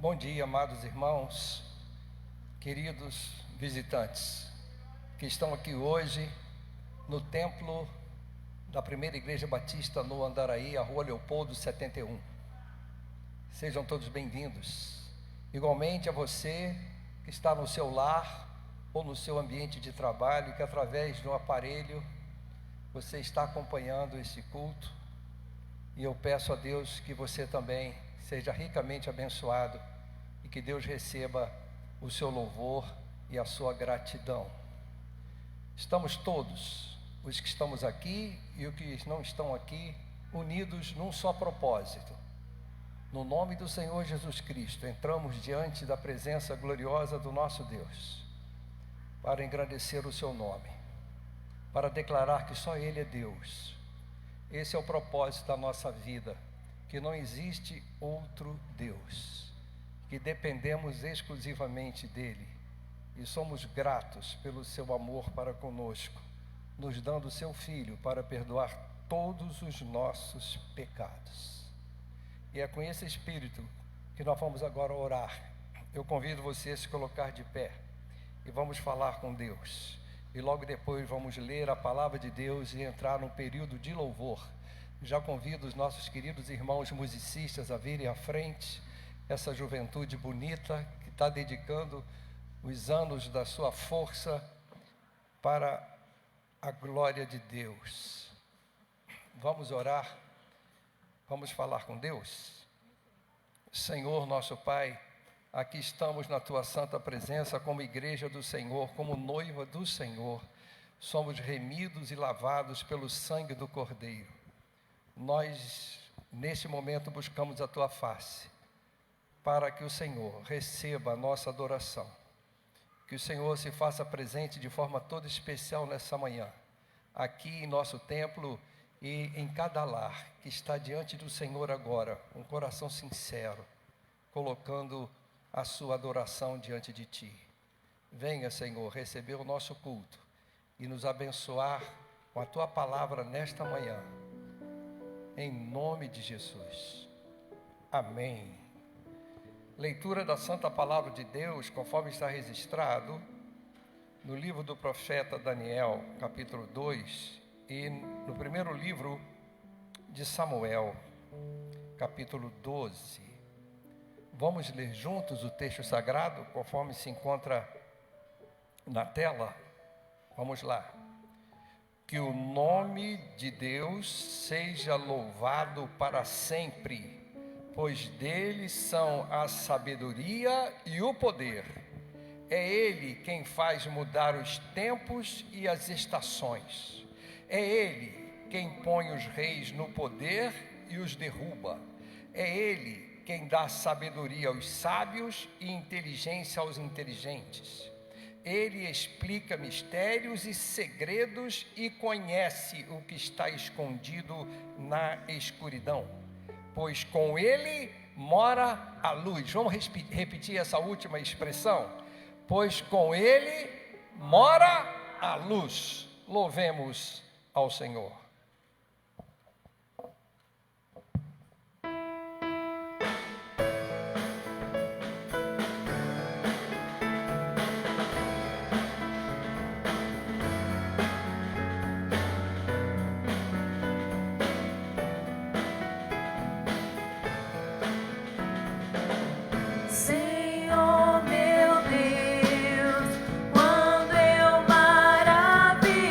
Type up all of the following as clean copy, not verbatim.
Bom dia, amados irmãos, queridos visitantes que estão aqui hoje no templo da Primeira Igreja Batista no Andaraí, a Rua Leopoldo 71. Sejam todos bem-vindos. Igualmente a você que está no seu lar ou no seu ambiente de trabalho, que através de um aparelho você está acompanhando esse culto. E eu peço a Deus que você também seja ricamente abençoado e que Deus receba o seu louvor e a sua gratidão. Estamos todos, os que estamos aqui e os que não estão aqui, unidos num só propósito. No nome do Senhor Jesus Cristo, entramos diante da presença gloriosa do nosso Deus, para engrandecer o seu nome, para declarar que só Ele é Deus. Esse é o propósito da nossa vida, que não existe outro Deus, que dependemos exclusivamente dEle, e somos gratos pelo seu amor para conosco, nos dando o seu Filho para perdoar todos os nossos pecados. E é com esse espírito que nós vamos agora orar. Eu convido você a se colocar de pé e vamos falar com Deus. E logo depois vamos ler a palavra de Deus e entrar num período de louvor. Já convido os nossos queridos irmãos musicistas a virem à frente, essa juventude bonita que está dedicando os anos da sua força para a glória de Deus. Vamos orar, vamos falar com Deus. Senhor nosso Pai, aqui estamos na Tua santa presença como igreja do Senhor, como noiva do Senhor. Somos remidos e lavados pelo sangue do Cordeiro. Nós, nesse momento, buscamos a Tua face, para que o Senhor receba a nossa adoração. Que o Senhor se faça presente de forma toda especial nessa manhã, aqui em nosso templo e em cada lar que está diante do Senhor agora, um coração sincero, colocando a sua adoração diante de Ti. Venha, Senhor, receber o nosso culto e nos abençoar com a Tua palavra nesta manhã, em nome de Jesus. Amém. Leitura da Santa Palavra de Deus, conforme está registrado no livro do profeta Daniel, capítulo 2, e no primeiro livro de Samuel, capítulo 12. Vamos ler juntos o texto sagrado, conforme se encontra na tela. Vamos lá. Que o nome de Deus seja louvado para sempre, pois dele são a sabedoria e o poder. É ele quem faz mudar os tempos e as estações. É ele quem põe os reis no poder e os derruba. É ele quem dá sabedoria aos sábios e inteligência aos inteligentes. Ele explica mistérios e segredos e conhece o que está escondido na escuridão. Pois com ele mora a luz. Vamos repetir essa última expressão? Pois com ele mora a luz. Louvemos ao Senhor. Quando eu maravilhado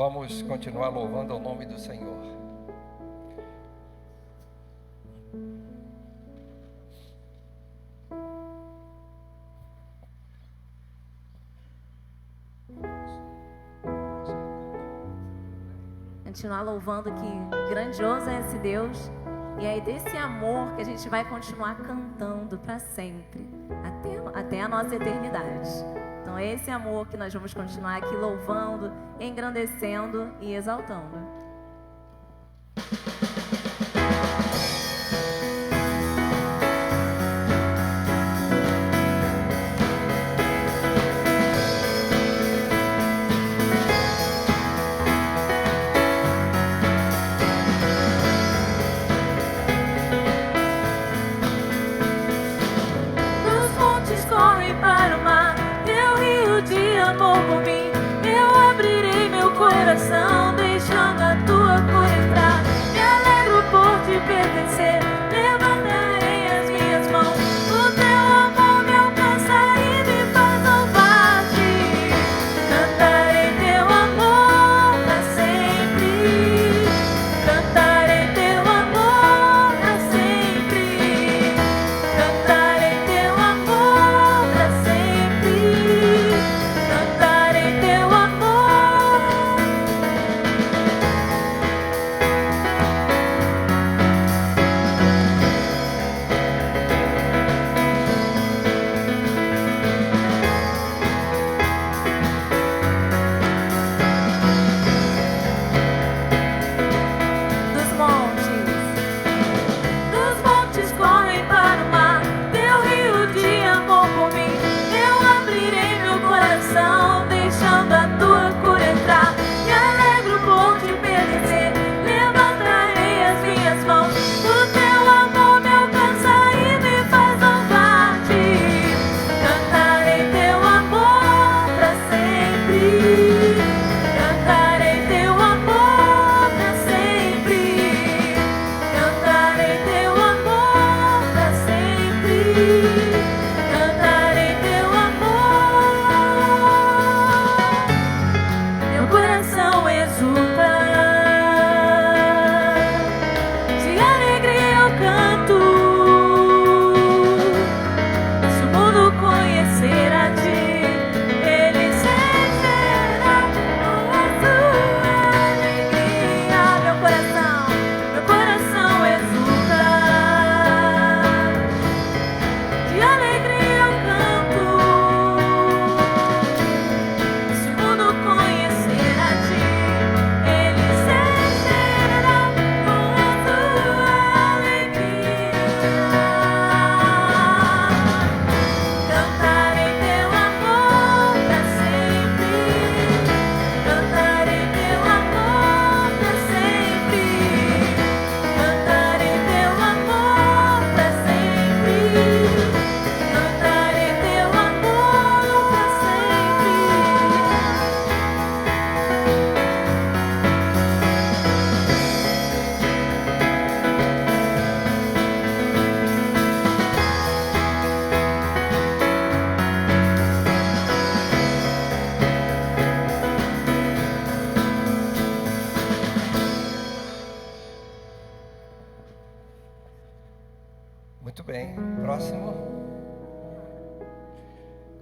Vamos continuar louvando ao nome do Senhor. Continuar louvando que grandioso é esse Deus. E é desse amor que a gente vai continuar cantando para sempre, até a nossa eternidade. Então é esse amor que nós vamos continuar aqui louvando, engrandecendo e exaltando. Deixando a tua cor entrar.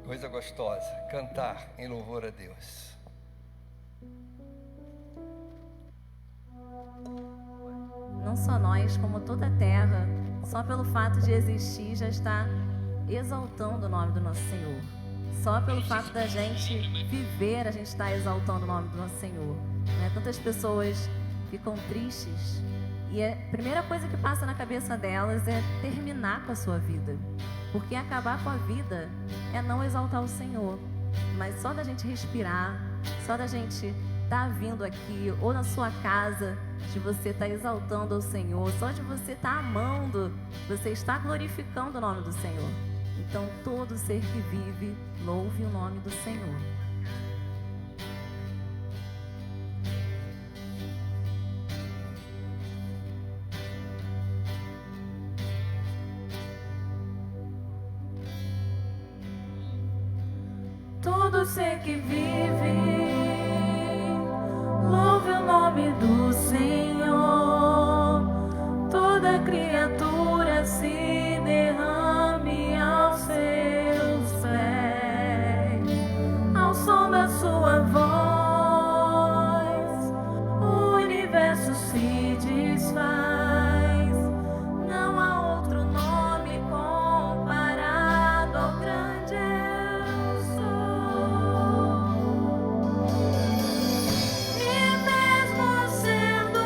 Coisa gostosa, cantar em louvor a Deus. Não só nós, como toda a terra, só pelo fato de existir, já está exaltando o nome do nosso Senhor. Só pelo fato da gente viver, a gente está exaltando o nome do nosso Senhor. Né? Tantas pessoas ficam tristes e a primeira coisa que passa na cabeça delas é terminar com a sua vida. Porque acabar com a vida é não exaltar o Senhor. Mas só da gente respirar, só da gente estar vindo aqui, ou na sua casa, de você estar exaltando o Senhor, só de você estar amando, você está glorificando o nome do Senhor. Então, todo ser que vive, louve o nome do Senhor. Todo ser que vive, louve o nome do Senhor. Toda criatura se derrame aos seus pés, ao som da sua voz, o universo se desfaz. Não há outro nome comparado ao grande eu sou. E mesmo sendo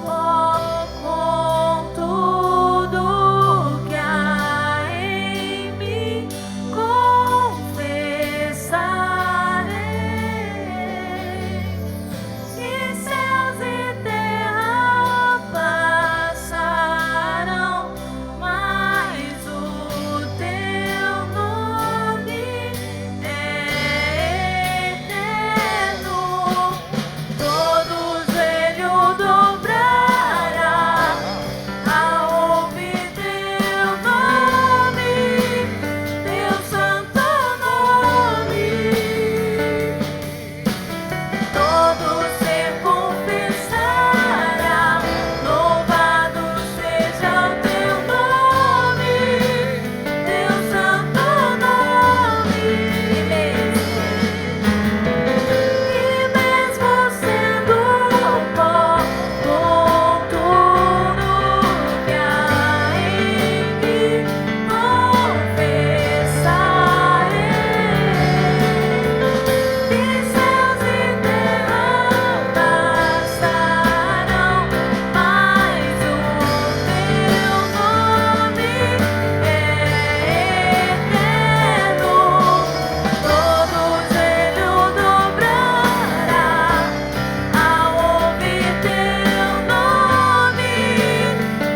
pó, com tudo que há em mim, confessarei. E céus e terra passarão, mas o teu nome é eterno. Todo joelho dobrará ao ouvir teu nome, teu santo nome. Todo ser confessará, louvado seja o teu nome, teu santo nome. E mesmo sendo pó, com tudo que há em mim, confessarei. E céus e terra passarão, mas o teu nome é eterno. Todo joelho dobrará ao ouvir teu nome,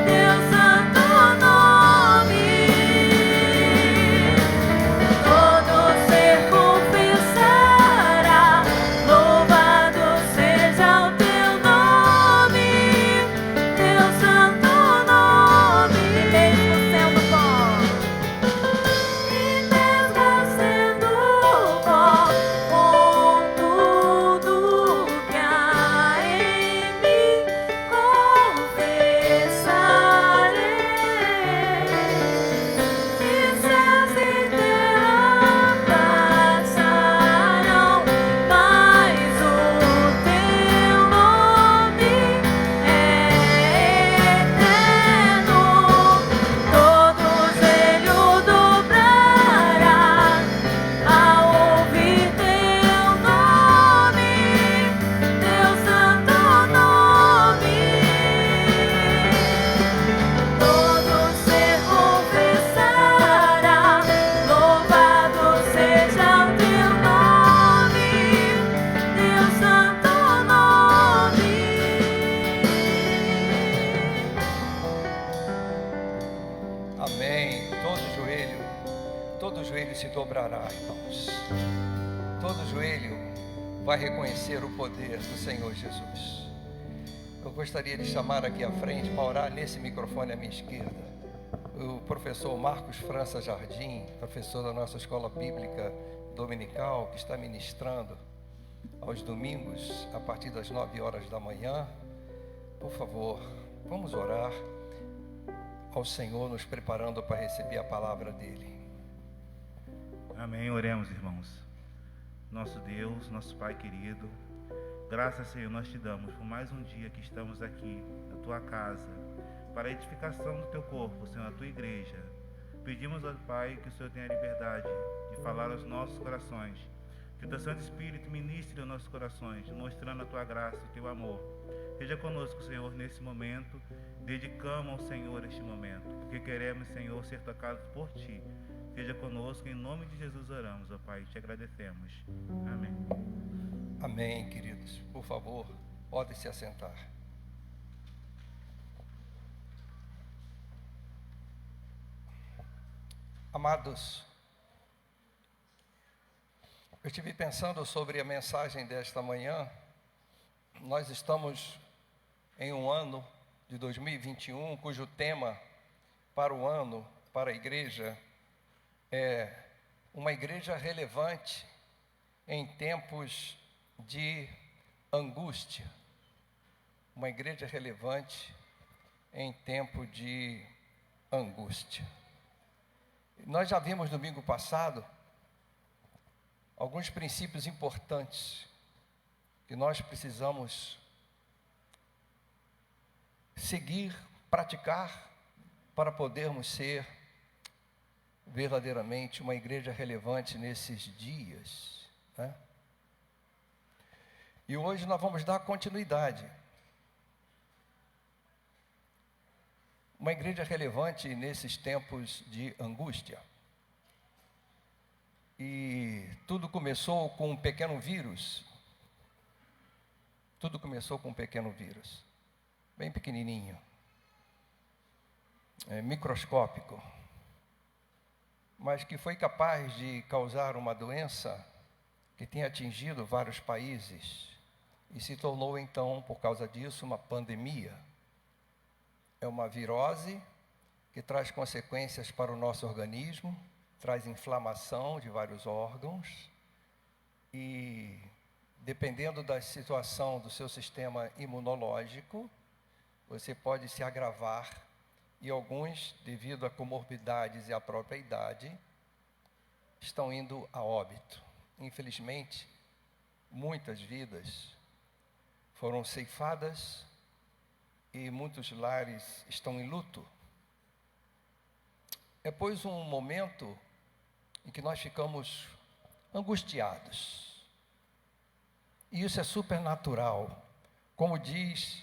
teu santo nome. Todo ser confessará, louvado seja o teu nome, teu santo nome. Mesmo sendo pó, e mesmo sendo pó, com tudo que há em mim, confessarei. E céus e terra passarão, mas o teu nome é eterno. Todo joelho dobrará ao ouvir teu nome, teu santo nome. Todo ser confessará, louvado seja o teu nome, teu santo nome. Amém. Todo joelho se dobrará, irmãos. Todo joelho vai reconhecer o poder do Senhor Jesus. Eu gostaria de chamar aqui à frente para orar nesse microfone à minha esquerda o professor Marcos França Jardim, professor da nossa escola bíblica dominical, que está ministrando aos domingos a partir das 9 horas da manhã. Por favor, vamos orar ao Senhor, nos preparando para receber a palavra dele. Amém. Oremos, irmãos. Nosso Deus, nosso Pai querido, graças, Senhor, nós te damos por mais um dia que estamos aqui na tua casa, para a edificação do teu corpo, Senhor, na tua igreja. Pedimos ao Pai que o Senhor tenha a liberdade de falar aos nossos corações, que o teu Santo Espírito ministre aos nossos corações, mostrando a tua graça e o teu amor. Seja conosco, Senhor, nesse momento. Dedicamos ao Senhor este momento, porque queremos, Senhor, ser tocados por ti. Seja conosco, em nome de Jesus oramos, ó Pai, te agradecemos. Amém. Amém, queridos. Por favor, podem se assentar. Amados, eu estive pensando sobre a mensagem desta manhã. Nós estamos em um ano de 2021, cujo tema para o ano, para a igreja, é uma igreja relevante em tempos de angústia. Uma igreja relevante em tempo de angústia. Nós já vimos domingo passado alguns princípios importantes que nós precisamos seguir, praticar, para podermos ser verdadeiramente uma igreja relevante nesses dias, né? E hoje nós vamos dar continuidade. Uma igreja relevante nesses tempos de angústia. E tudo começou com um pequeno vírus. Tudo começou com um pequeno vírus, bem pequenininho, microscópico, mas que foi capaz de causar uma doença que tem atingido vários países e se tornou então, por causa disso, uma pandemia. É uma virose que traz consequências para o nosso organismo, traz inflamação de vários órgãos e, dependendo da situação do seu sistema imunológico, você pode se agravar e alguns, devido a comorbidades e à própria idade, estão indo a óbito. Infelizmente, muitas vidas foram ceifadas e muitos lares estão em luto. É, pois, um momento em que nós ficamos angustiados. E isso é supernatural. Como diz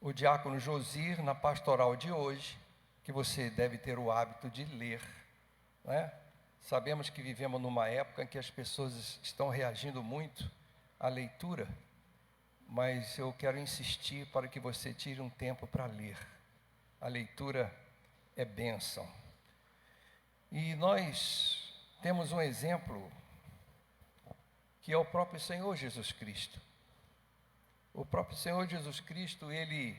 o diácono Josir na pastoral de hoje, que você deve ter o hábito de ler, né? Sabemos que vivemos numa época em que as pessoas estão reagindo muito à leitura, mas eu quero insistir para que você tire um tempo para ler. A leitura é bênção. E nós temos um exemplo, que é o próprio Senhor Jesus Cristo. O próprio Senhor Jesus Cristo, ele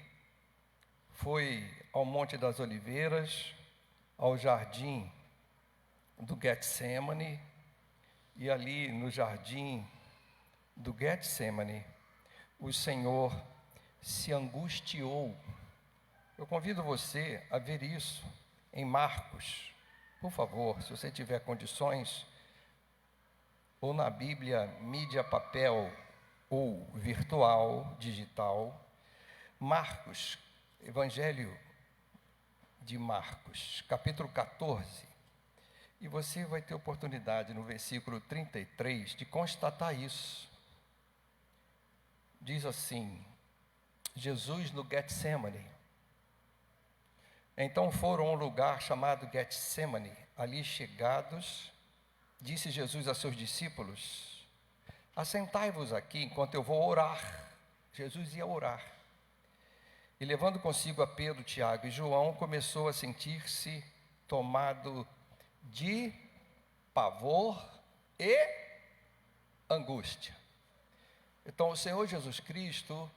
foi ao Monte das Oliveiras, ao jardim do Getsemane, e ali no jardim do Getsemane, o Senhor se angustiou. Eu convido você a ver isso em Marcos, por favor, se você tiver condições, ou na Bíblia, mídia papel ou virtual, digital. Marcos, Evangelho de Marcos, capítulo 14. E você vai ter oportunidade no versículo 33 de constatar isso. Diz assim: Jesus no Getsemane. Então foram a um lugar chamado Getsemane. Ali chegados, disse Jesus a seus discípulos: assentai-vos aqui enquanto eu vou orar. Jesus ia orar. E levando consigo a Pedro, Tiago e João, começou a sentir-se tomado de pavor e angústia. Então o Senhor Jesus Cristo,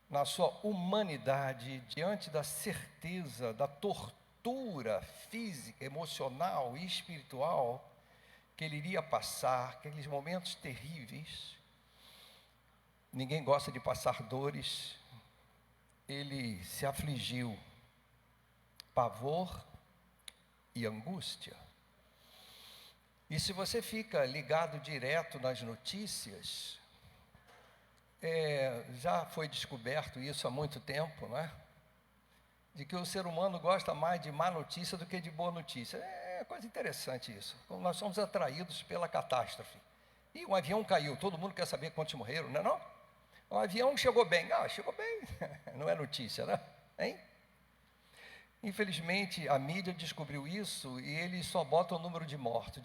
na sua humanidade, diante da certeza da tortura física, emocional e espiritual que ele iria passar, aqueles momentos terríveis, ninguém gosta de passar dores, ele se afligiu, pavor e angústia. E se você fica ligado direto nas notícias, já foi descoberto isso há muito tempo, não é? De que o ser humano gosta mais de má notícia do que de boa notícia. É coisa interessante isso. Nós somos atraídos pela catástrofe. E um avião caiu, todo mundo quer saber quantos morreram, não é não? O avião chegou bem. Chegou bem. Não é notícia, né? Hein? Infelizmente, a mídia descobriu isso e eles só botam o número de mortos.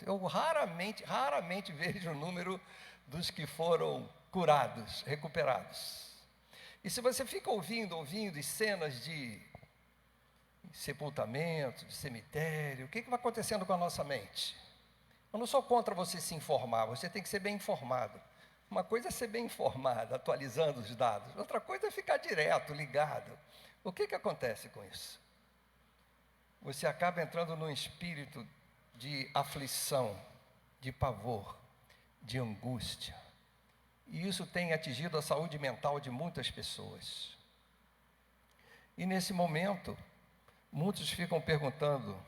Eu raramente vejo o número dos que foram curados, recuperados. E se você fica ouvindo e cenas de sepultamento, de cemitério, o que vai acontecendo com a nossa mente? Eu não sou contra você se informar, você tem que ser bem informado. Uma coisa é ser bem informado, atualizando os dados. Outra coisa é ficar direto, ligado. O que acontece com isso? Você acaba entrando num espírito de aflição, de pavor, de angústia. E isso tem atingido a saúde mental de muitas pessoas. E nesse momento, muitos ficam perguntando: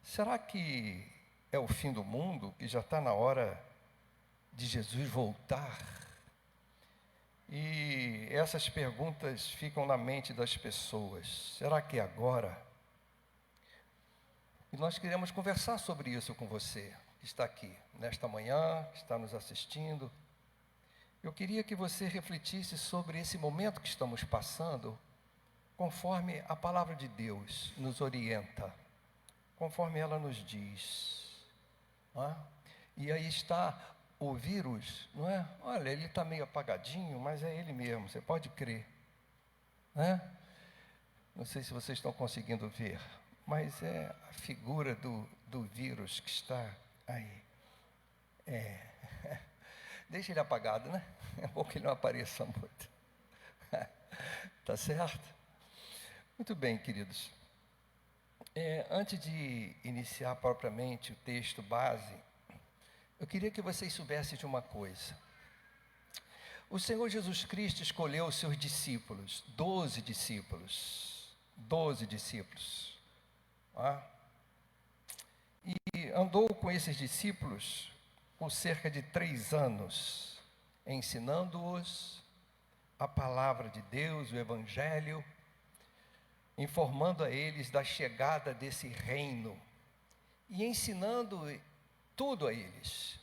será que é o fim do mundo, que já está na hora de Jesus voltar? E essas perguntas ficam na mente das pessoas. Será que é agora? E nós queremos conversar sobre isso com você, que está aqui, nesta manhã, que está nos assistindo. Eu queria que você refletisse sobre esse momento que estamos passando, conforme a palavra de Deus nos orienta, conforme ela nos diz. Não é? E aí está o vírus, não é? Olha, ele está meio apagadinho, mas é ele mesmo, você pode crer. Não é? Não sei se vocês estão conseguindo ver, mas é a figura do vírus que está aí. Deixa ele apagado, né? É bom que ele não apareça muito. Tá certo? Muito bem, queridos. Antes de iniciar propriamente o texto base, eu queria que vocês soubessem de uma coisa. O Senhor Jesus Cristo escolheu os seus discípulos, 12 discípulos. 12 discípulos. E andou com esses discípulos por cerca de 3 anos, ensinando-os a palavra de Deus, o Evangelho, informando a eles da chegada desse reino e ensinando tudo a eles.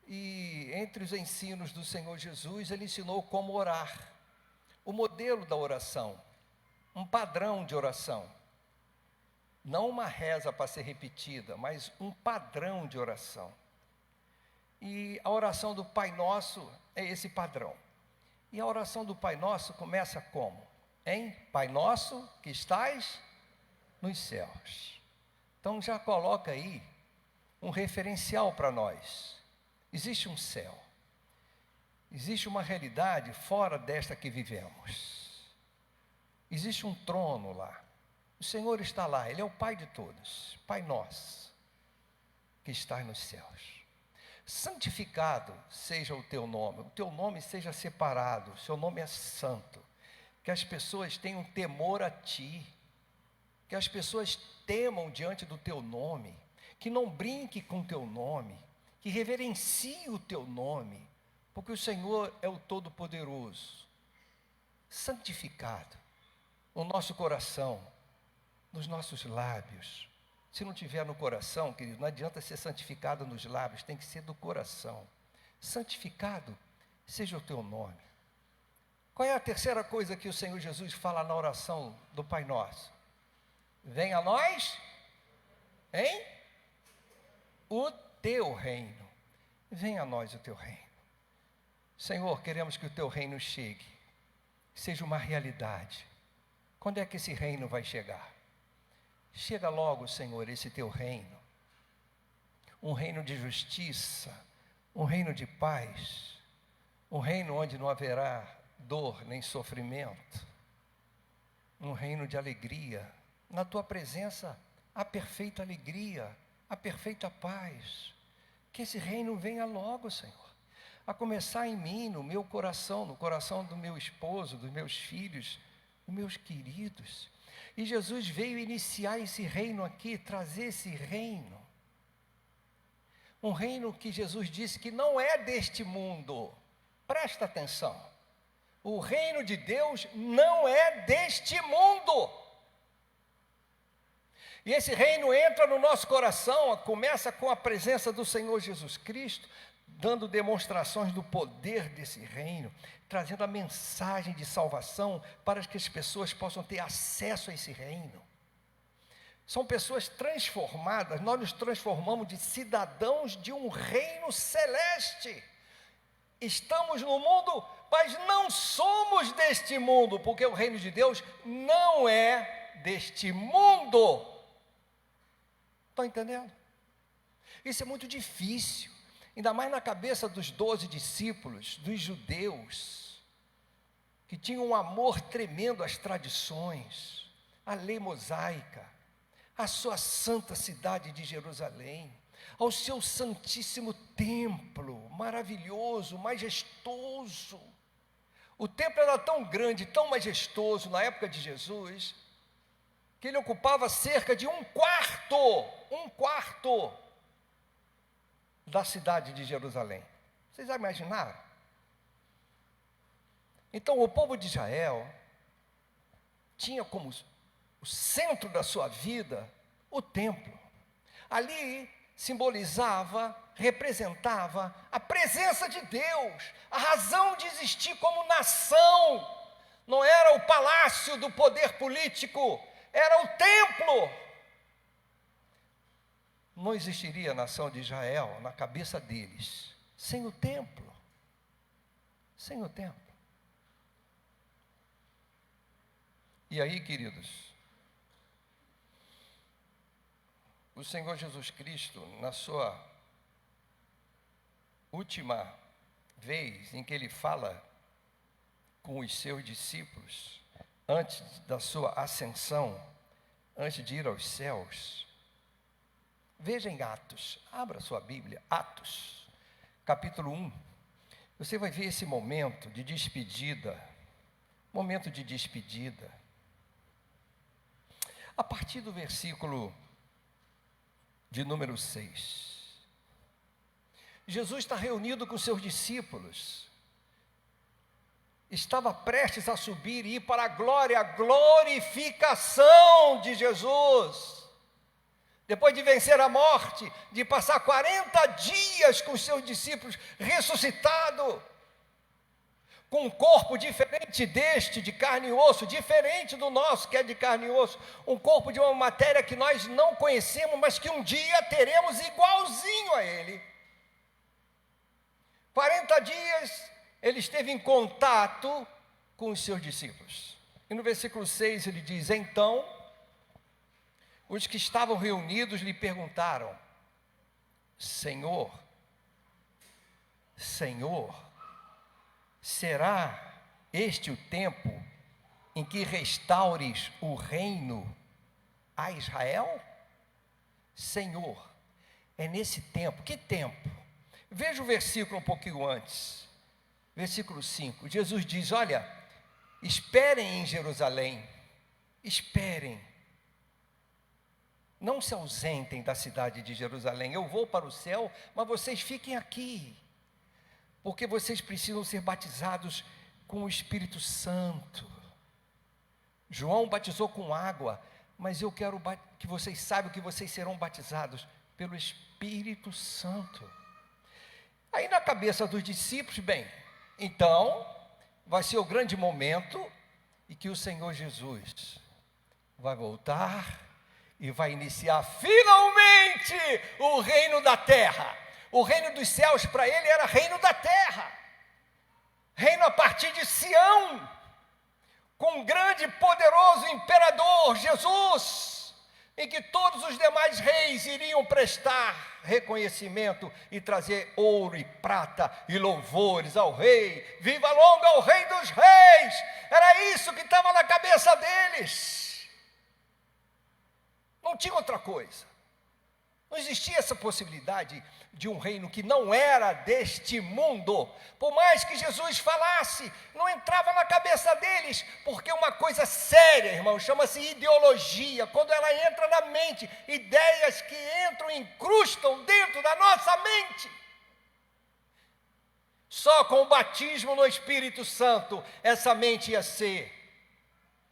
E entre os ensinos do Senhor Jesus, ele ensinou como orar, o modelo da oração, um padrão de oração. Não uma reza para ser repetida, mas um padrão de oração. E a oração do Pai Nosso é esse padrão. E a oração do Pai Nosso começa como? Pai Nosso que estás nos céus. Então já coloca aí um referencial para nós. Existe um céu. Existe uma realidade fora desta que vivemos. Existe um trono lá. O Senhor está lá, Ele é o Pai de todos. Pai Nosso que estás nos céus. Santificado seja o teu nome seja separado, o seu nome é santo. Que as pessoas tenham temor a ti, que as pessoas temam diante do teu nome, que não brinque com o teu nome, que reverencie o teu nome, porque o Senhor é o Todo-Poderoso. Santificado no nosso coração, nos nossos lábios. Se não tiver no coração, querido, não adianta ser santificado nos lábios, tem que ser do coração. Santificado seja o teu nome. Qual é a terceira coisa que o Senhor Jesus fala na oração do Pai Nosso? Venha a nós, o teu reino. Venha a nós o teu reino. Senhor, queremos que o teu reino chegue, seja uma realidade. Quando é que esse reino vai chegar? Chega logo, Senhor, esse teu reino. Um reino de justiça, um reino de paz, um reino onde não haverá dor nem sofrimento, um reino de alegria. Na tua presença há perfeita alegria, há perfeita paz. Que esse reino venha logo, Senhor, a começar em mim, no meu coração, no coração do meu esposo, dos meus filhos, dos meus queridos. E Jesus veio iniciar esse reino aqui, trazer esse reino. Um reino que Jesus disse que não é deste mundo. Presta atenção. O reino de Deus não é deste mundo. E esse reino entra no nosso coração, começa com a presença do Senhor Jesus Cristo, dando demonstrações do poder desse reino, trazendo a mensagem de salvação para que as pessoas possam ter acesso a esse reino. São pessoas transformadas, nós nos transformamos de cidadãos de um reino celeste. Estamos no mundo, mas não somos deste mundo, porque o reino de Deus não é deste mundo. Estão entendendo? Isso é muito difícil, ainda mais na cabeça dos 12 discípulos, dos judeus, que tinham um amor tremendo às tradições, à lei mosaica, à sua santa cidade de Jerusalém, ao seu santíssimo templo, maravilhoso, majestoso. O templo era tão grande, tão majestoso na época de Jesus, que ele ocupava cerca de um quarto da cidade de Jerusalém. Vocês já imaginaram? Então o povo de Israel tinha como o centro da sua vida o templo. Ali simbolizava, representava a presença de Deus, a razão de existir como nação. Não era o palácio do poder político, era o templo. Não existiria a nação de Israel na cabeça deles sem o templo. Sem o templo. E aí, queridos, o Senhor Jesus Cristo, na sua última vez em que ele fala com os seus discípulos, antes da sua ascensão, antes de ir aos céus, veja em Atos, abra sua Bíblia, Atos, capítulo 1, você vai ver esse momento de despedida, a partir do versículo de número 6, Jesus está reunido com seus discípulos, estava prestes a subir e ir para a glória, a glorificação de Jesus, depois de vencer a morte, de passar 40 dias com seus discípulos, ressuscitado, com um corpo diferente deste, de carne e osso, diferente do nosso, que é de carne e osso, um corpo de uma matéria que nós não conhecemos, mas que um dia teremos igualzinho a ele. 40 dias ele esteve em contato com os seus discípulos. E no versículo 6 ele diz: então, os que estavam reunidos lhe perguntaram: Senhor, será este o tempo em que restaures o reino a Israel? Senhor, é nesse tempo. Que tempo? Veja o versículo um pouquinho antes. Versículo 5. Jesus diz: olha, esperem em Jerusalém. Esperem. Não se ausentem da cidade de Jerusalém. Eu vou para o céu, mas vocês fiquem aqui, porque vocês precisam ser batizados com o Espírito Santo. João batizou com água, mas eu quero que vocês saibam que vocês serão batizados pelo Espírito Santo. Aí na cabeça dos discípulos, bem, então vai ser o grande momento em que o Senhor Jesus vai voltar e vai iniciar finalmente o reino da terra. O reino dos céus para ele era reino da terra, reino a partir de Sião, com um grande e poderoso imperador, Jesus, em que todos os demais reis iriam prestar reconhecimento e trazer ouro e prata e louvores ao rei. Viva longa ao rei dos reis! Era isso que estava na cabeça deles. Não tinha outra coisa. Não existia essa possibilidade de um reino que não era deste mundo. Por mais que Jesus falasse, não entrava na cabeça deles, porque uma coisa séria, irmão, chama-se ideologia. Quando ela entra na mente, ideias que entram e incrustam dentro da nossa mente. Só com o batismo no Espírito Santo, essa mente ia ser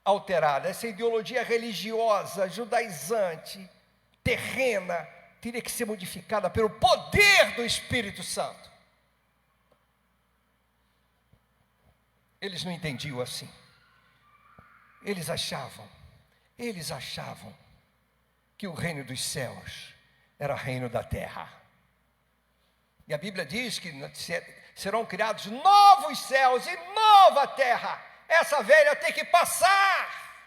alterada. Essa ideologia religiosa, judaizante, terrena, teria que ser modificada pelo poder do Espírito Santo. Eles não entendiam assim. Eles achavam que o reino dos céus era reino da terra. E a Bíblia diz que serão criados novos céus e nova terra. Essa velha tem que passar.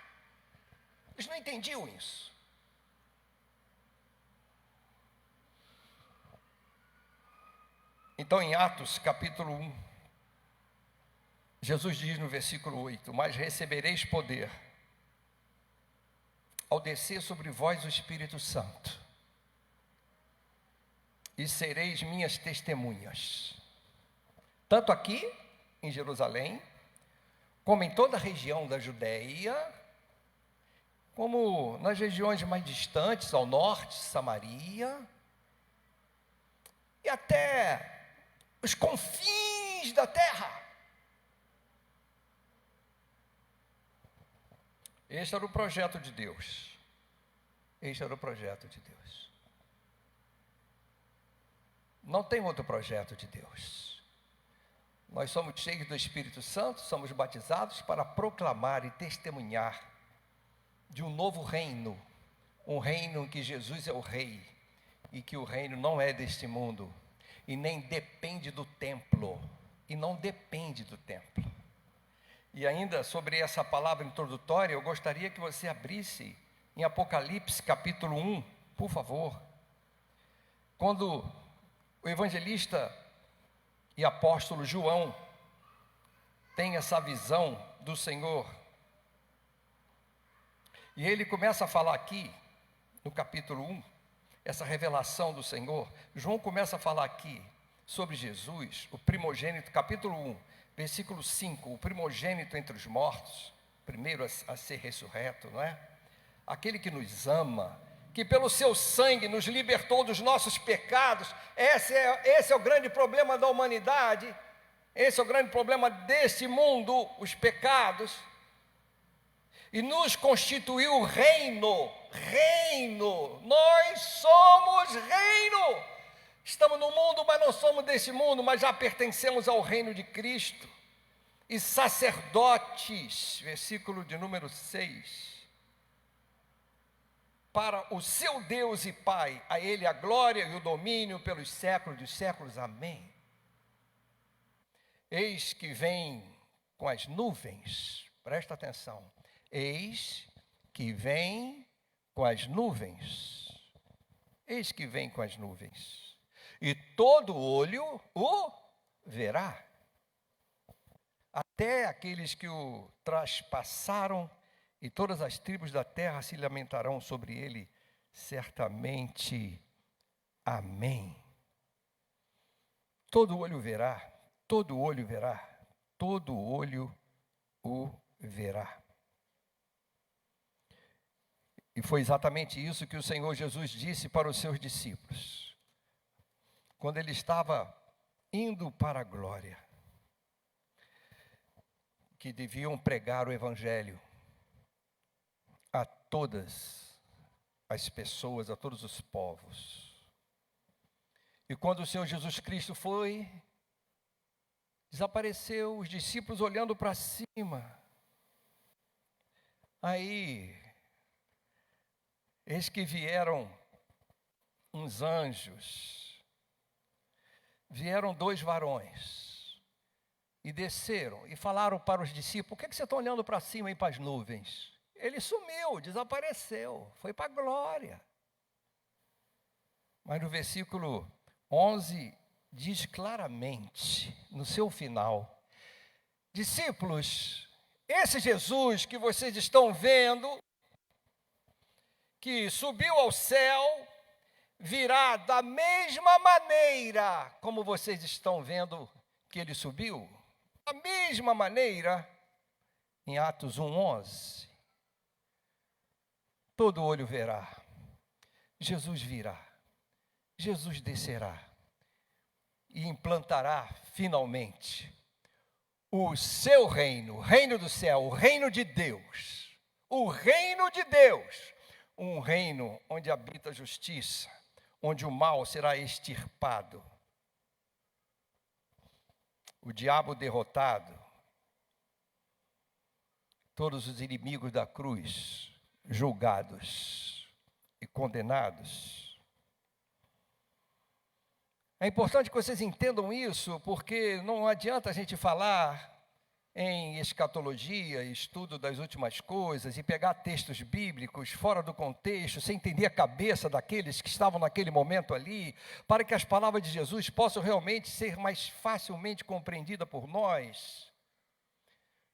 Eles não entendiam isso. Então, em Atos, capítulo 1, Jesus diz no versículo 8: mas recebereis poder ao descer sobre vós o Espírito Santo, e sereis minhas testemunhas, tanto aqui em Jerusalém, como em toda a região da Judéia, como nas regiões mais distantes, ao norte, Samaria, e até os confins da terra. Este era o projeto de Deus. Este era o projeto de Deus. Não tem outro projeto de Deus. Nós somos cheios do Espírito Santo, somos batizados para proclamar e testemunhar de um novo reino, um reino em que Jesus é o Rei, e que o reino não é deste mundo, e nem depende do templo, e não depende do templo. E ainda sobre essa palavra introdutória, eu gostaria que você abrisse em Apocalipse capítulo 1, por favor. Quando o evangelista e apóstolo João tem essa visão do Senhor, e ele começa a falar aqui, no capítulo 1, essa revelação do Senhor. João começa a falar aqui sobre Jesus, o primogênito, capítulo 1, versículo 5, o primogênito entre os mortos, primeiro a ser ressurreto, não é? Aquele que nos ama, que pelo seu sangue nos libertou dos nossos pecados. Esse é o grande problema da humanidade, esse é o grande problema desse mundo, os pecados. E nos constituiu reino, nós somos reino. Estamos no mundo, mas não somos desse mundo, mas já pertencemos ao reino de Cristo. E sacerdotes, versículo de número 6. Para o seu Deus e Pai, a Ele a glória e o domínio pelos séculos dos séculos. Amém. Eis que vem com as nuvens, presta atenção. Eis que vem com as nuvens. Eis que vem com as nuvens. E todo olho o verá. Até aqueles que o traspassaram, e todas as tribos da terra se lamentarão sobre ele, certamente. Amém. Todo olho verá, todo olho verá, todo olho o verá. E foi exatamente isso que o Senhor Jesus disse para os seus discípulos, quando ele estava indo para a glória, que deviam pregar o Evangelho a todas as pessoas, a todos os povos. E quando o Senhor Jesus Cristo foi, desapareceu, os discípulos olhando para cima. Aí, eis que vieram uns anjos, vieram 2 varões, e desceram, e falaram para os discípulos: por que vocês estão olhando para cima e para as nuvens? Ele sumiu, desapareceu, foi para a glória. Mas no versículo 11, diz claramente, no seu final: discípulos, esse Jesus que vocês estão vendo, que subiu ao céu, virá da mesma maneira como vocês estão vendo que ele subiu. Da mesma maneira, em Atos 1:11, todo olho verá, Jesus virá, Jesus descerá e implantará finalmente o seu reino, o reino do céu, o reino de Deus, um reino onde habita a justiça, onde o mal será extirpado, o diabo derrotado, todos os inimigos da cruz julgados e condenados. É importante que vocês entendam isso, porque não adianta a gente falar em escatologia, estudo das últimas coisas, e pegar textos bíblicos fora do contexto, sem entender a cabeça daqueles que estavam naquele momento ali, para que as palavras de Jesus possam realmente ser mais facilmente compreendidas por nós.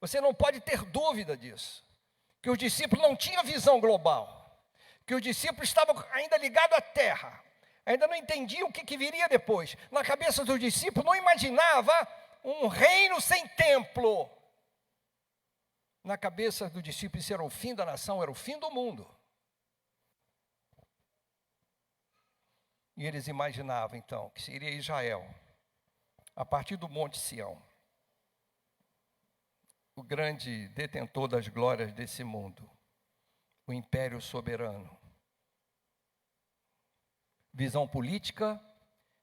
Você não pode ter dúvida disso, que os discípulos não tinham visão global, que os discípulos estavam ainda ligados à terra, ainda não entendiam o que viria depois. Na cabeça dos discípulos não imaginava um reino sem templo. Na cabeça do discípulo isso era o fim da nação, era o fim do mundo. E eles imaginavam então que seria Israel, a partir do Monte Sião, o grande detentor das glórias desse mundo, o império soberano. Visão política,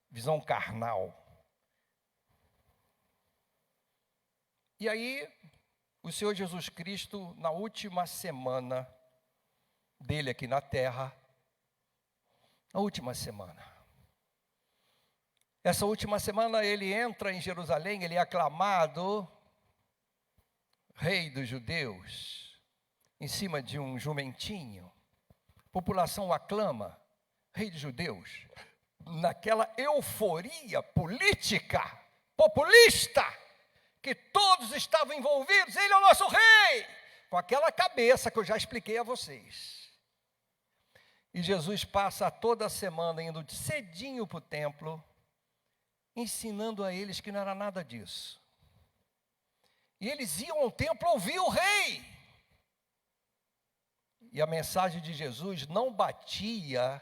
visão carnal. E aí, o Senhor Jesus Cristo, na última semana dele aqui na terra, essa última semana ele entra em Jerusalém, ele é aclamado rei dos judeus, em cima de um jumentinho. A população o aclama, rei dos judeus, naquela euforia política, populista, que todos estavam envolvidos. Ele é o nosso rei, com aquela cabeça que eu já expliquei a vocês. E Jesus passa toda a semana indo cedinho para o templo, ensinando a eles que não era nada disso. E eles iam ao templo ouvir o rei. E a mensagem de Jesus não batia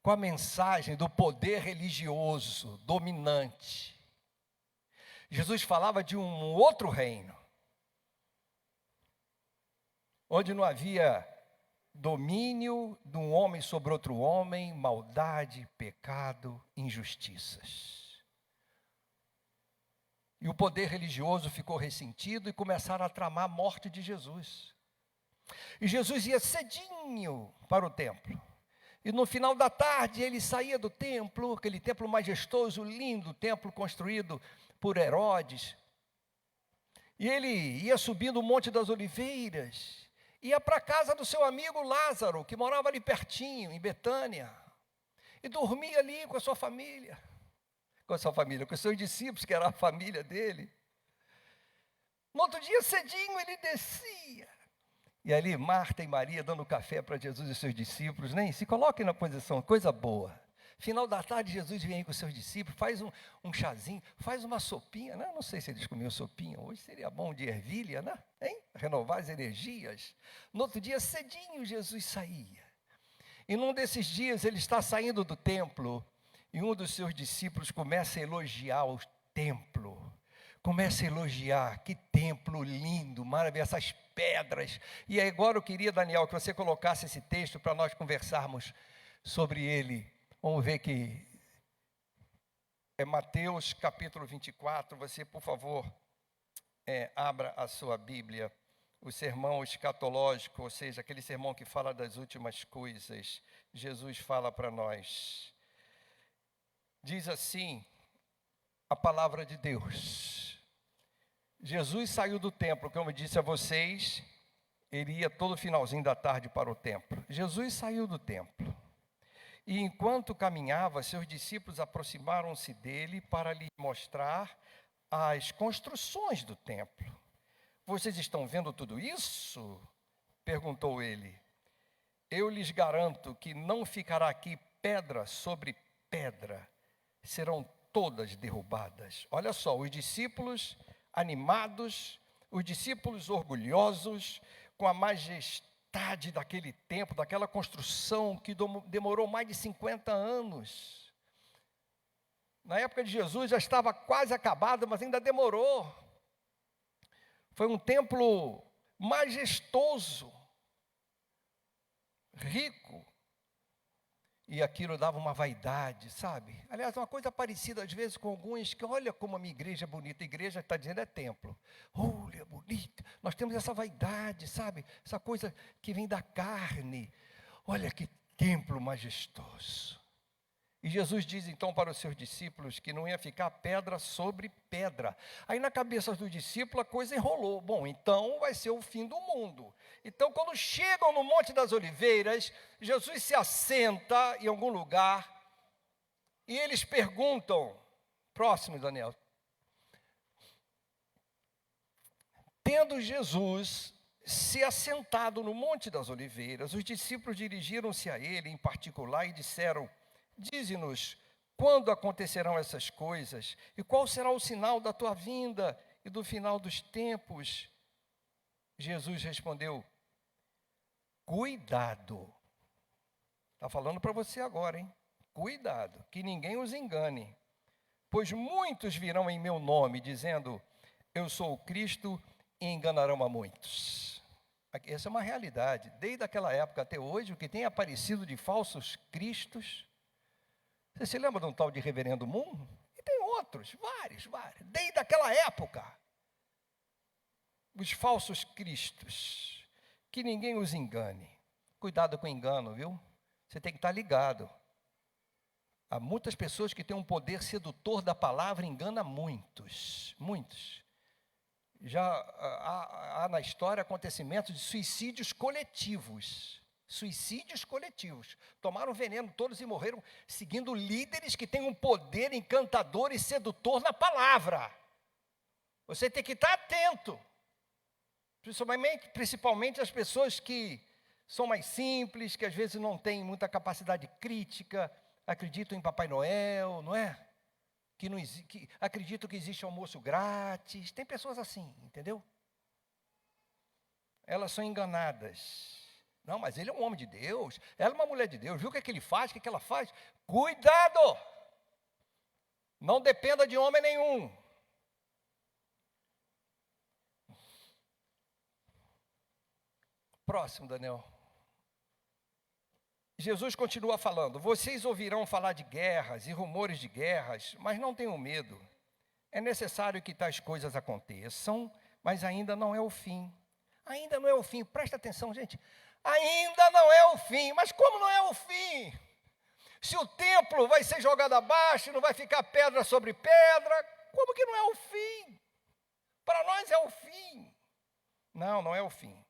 com a mensagem do poder religioso dominante. Jesus falava de um outro reino, onde não havia domínio de um homem sobre outro homem, maldade, pecado, injustiças. E o poder religioso ficou ressentido e começaram a tramar a morte de Jesus. E Jesus ia cedinho para o templo. E no final da tarde ele saía do templo, aquele templo majestoso, lindo, templo construído por Herodes. E ele ia subindo o Monte das Oliveiras, ia para a casa do seu amigo Lázaro, que morava ali pertinho, em Betânia, e dormia ali com a sua família. Com os seus discípulos, que era a família dele. No outro dia, cedinho, ele descia. E ali, Marta e Maria dando café para Jesus e seus discípulos. Nem se coloquem na posição, coisa boa. Final da tarde, Jesus vem aí com os seus discípulos, faz um chazinho, faz uma sopinha, né? Não sei se eles comiam sopinha, hoje seria bom de ervilha, né? Hein? Renovar as energias. No outro dia, cedinho, Jesus saía. E num desses dias, ele está saindo do templo, e um dos seus discípulos começa a elogiar o templo. Começa a elogiar, que templo lindo, maravilhoso, essas pedras. E agora eu queria, Daniel, que você colocasse esse texto para nós conversarmos sobre ele. Vamos ver que é Mateus capítulo 24. Você, por favor, abra a sua Bíblia. O sermão escatológico, ou seja, aquele sermão que fala das últimas coisas. Jesus fala para nós. Diz assim a palavra de Deus. Jesus saiu do templo, como eu disse a vocês, ele ia todo finalzinho da tarde para o templo. Jesus saiu do templo. E enquanto caminhava, seus discípulos aproximaram-se dele para lhe mostrar as construções do templo. Vocês estão vendo tudo isso? Perguntou ele. Eu lhes garanto que não ficará aqui pedra sobre pedra serão todas derrubadas. Olha só, os discípulos animados, os discípulos orgulhosos, com a majestade daquele tempo, daquela construção que demorou mais de 50 anos. Na época de Jesus já estava quase acabado, mas ainda demorou. Foi um templo majestoso, rico, e aquilo dava uma vaidade, sabe? Aliás, uma coisa parecida às vezes com alguns que, olha como a minha igreja é bonita, a igreja está dizendo é templo, olha, bonita, nós temos essa vaidade, sabe? Essa coisa que vem da carne, olha que templo majestoso. E Jesus diz então para os seus discípulos que não ia ficar pedra sobre pedra. Aí na cabeça do discípulo a coisa enrolou. Bom, então vai ser o fim do mundo. Então quando chegam no Monte das Oliveiras, Jesus se assenta em algum lugar e eles perguntam, próximo Daniel, tendo Jesus se assentado no Monte das Oliveiras, os discípulos dirigiram-se a ele em particular e disseram, dize-nos, quando acontecerão essas coisas? E qual será o sinal da tua vinda e do final dos tempos? Jesus respondeu, cuidado. Está falando para você agora, hein? Cuidado, que ninguém os engane. Pois muitos virão em meu nome, dizendo, eu sou o Cristo, e enganarão a muitos. Essa é uma realidade. Desde aquela época até hoje, o que tem aparecido de falsos cristos. Você se lembra de um tal de Reverendo Moon? E tem outros, vários. Desde aquela época. Os falsos cristos. Que ninguém os engane. Cuidado com o engano, viu? Você tem que estar ligado. Há muitas pessoas que têm um poder sedutor da palavra e engana muitos. Já há na história acontecimentos de suicídios coletivos. Tomaram veneno todos e morreram seguindo líderes que têm um poder encantador e sedutor na palavra. Você tem que estar atento. Principalmente as pessoas que são mais simples, que às vezes não têm muita capacidade crítica, acreditam em Papai Noel, não é? Que acreditam que existe almoço grátis. Tem pessoas assim, entendeu? Elas são enganadas. Não, mas ele é um homem de Deus, ela é uma mulher de Deus, viu o que é que ele faz, o que ela faz? Cuidado! Não dependa de homem nenhum. Próximo, Daniel. Jesus continua falando, vocês ouvirão falar de guerras e rumores de guerras, mas não tenham medo. É necessário que tais coisas aconteçam, mas ainda não é o fim. Ainda não é o fim, presta atenção, gente. Ainda não é o fim, mas como não é o fim? Se o templo vai ser jogado abaixo, não vai ficar pedra sobre pedra, como que não é o fim? Para nós é o fim. Não é o fim.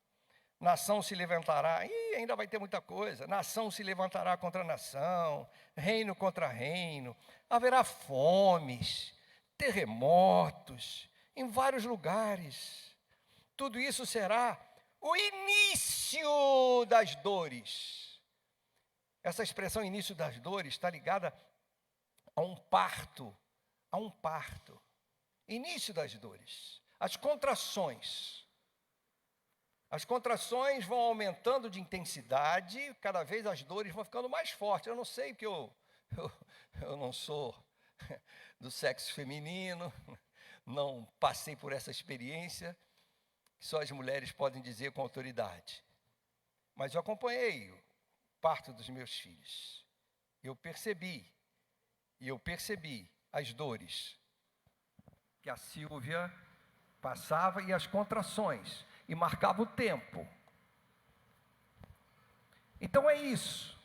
Nação se levantará, e ainda vai ter muita coisa, nação se levantará contra nação, reino contra reino, haverá fomes, terremotos, em vários lugares. Tudo isso será o início das dores. Essa expressão início das dores está ligada a um parto. Início das dores. As contrações vão aumentando de intensidade, cada vez as dores vão ficando mais fortes. Eu não sei porque eu não sou do sexo feminino, não passei por essa experiência, que só as mulheres podem dizer com autoridade. Mas eu acompanhei o parto dos meus filhos. Eu percebi as dores que a Silvia passava e as contrações, e marcava o tempo. Então é isso.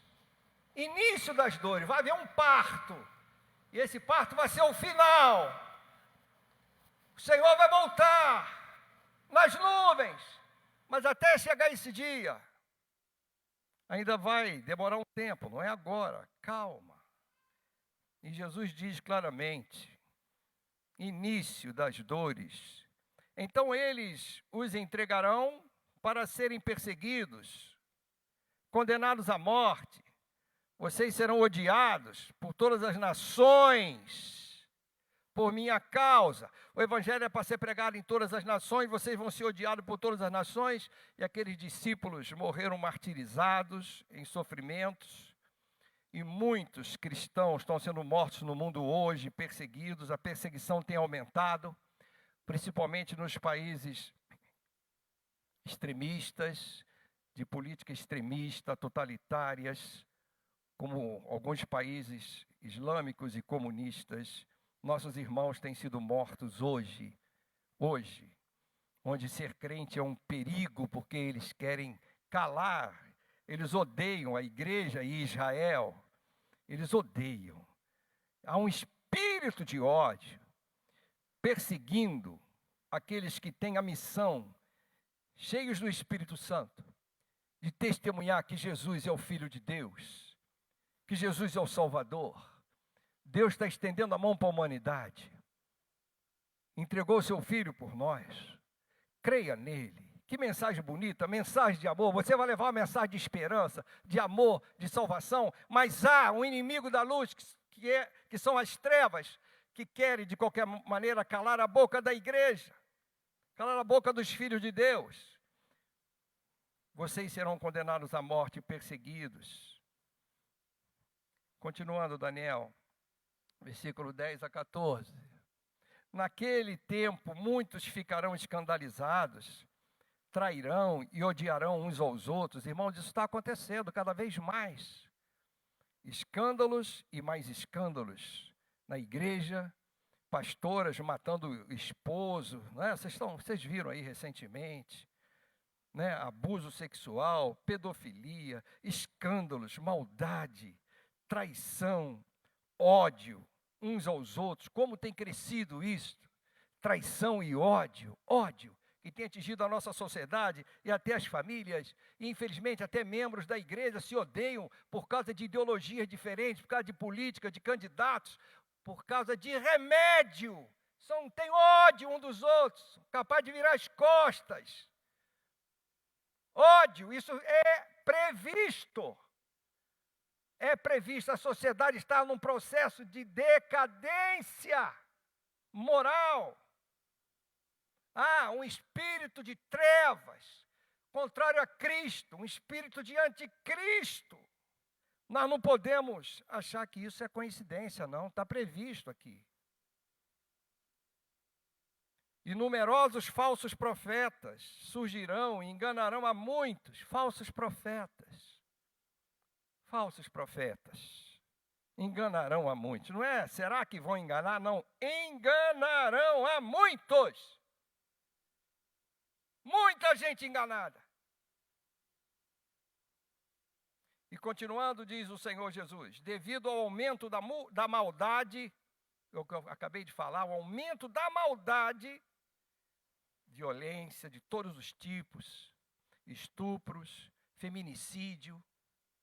Início das dores, vai haver um parto, e esse parto vai ser o final. O Senhor vai voltar nas nuvens, mas até chegar esse dia, ainda vai demorar um tempo, não é agora, calma. E Jesus diz claramente, início das dores. Então eles os entregarão para serem perseguidos, condenados à morte, Vocês serão odiados por todas as nações, por minha causa. O evangelho é para ser pregado em todas as nações, vocês vão ser odiados por todas as nações. E aqueles discípulos morreram martirizados em sofrimentos. E muitos cristãos estão sendo mortos no mundo hoje, perseguidos. A perseguição tem aumentado, principalmente nos países extremistas, de política extremista, totalitárias, como alguns países islâmicos e comunistas. Nossos irmãos têm sido mortos hoje, onde ser crente é um perigo, porque eles querem calar, eles odeiam a igreja e Israel, eles odeiam. Há um espírito de ódio, perseguindo aqueles que têm a missão, cheios do Espírito Santo, de testemunhar que Jesus é o Filho de Deus, que Jesus é o Salvador. Deus está estendendo a mão para a humanidade. Entregou o seu Filho por nós. Creia nele. Que mensagem bonita, mensagem de amor. Você vai levar uma mensagem de esperança, de amor, de salvação. Mas há um inimigo da luz, que são as trevas, que querem de qualquer maneira calar a boca da igreja, calar a boca dos filhos de Deus. Vocês serão condenados à morte e perseguidos. Continuando, Daniel, versículo 10 a 14. Naquele tempo, muitos ficarão escandalizados, trairão e odiarão uns aos outros. Irmãos, isso está acontecendo cada vez mais. Escândalos e mais escândalos na igreja, pastoras matando o esposo, né? Vocês viram aí recentemente, né? Abuso sexual, pedofilia, escândalos, maldade, traição, ódio uns aos outros. Como tem crescido isso? Traição e ódio, que tem atingido a nossa sociedade e até as famílias. E, infelizmente, até membros da igreja se odeiam por causa de ideologias diferentes, por causa de política, de candidatos, por causa de remédio. Tem ódio um dos outros, capaz de virar as costas. Ódio, isso é previsto. É previsto, a sociedade está num processo de decadência moral. Há um espírito de trevas, contrário a Cristo, um espírito de anticristo. Nós não podemos achar que isso é coincidência, não, está previsto aqui. E numerosos falsos profetas surgirão e enganarão a muitos. Falsos profetas. Falsos profetas. Enganarão a muitos. Não é? Será que vão enganar? Não. Enganarão a muitos. Muita gente enganada. E continuando, diz o Senhor Jesus, devido ao aumento da maldade, o que eu acabei de falar, o aumento da maldade, violência de todos os tipos, estupros, feminicídio,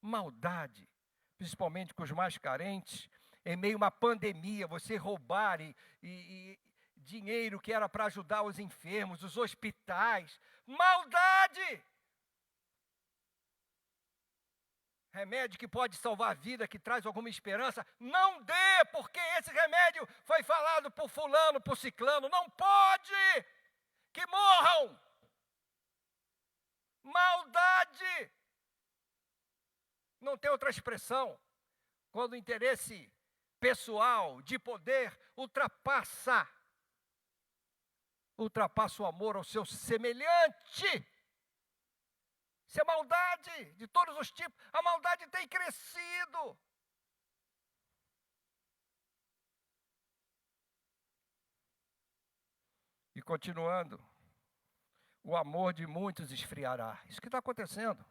maldade, principalmente com os mais carentes, em meio a uma pandemia, você roubar e dinheiro que era para ajudar os enfermos, os hospitais, maldade! Remédio que pode salvar a vida, que traz alguma esperança, não dê, porque esse remédio foi falado por fulano, por ciclano, não pode! Que morram! Maldade! Não tem outra expressão. Quando o interesse pessoal, de poder, ultrapassa o amor ao seu semelhante. Isso é maldade de todos os tipos. A maldade tem crescido. E continuando, o amor de muitos esfriará. Isso que está acontecendo.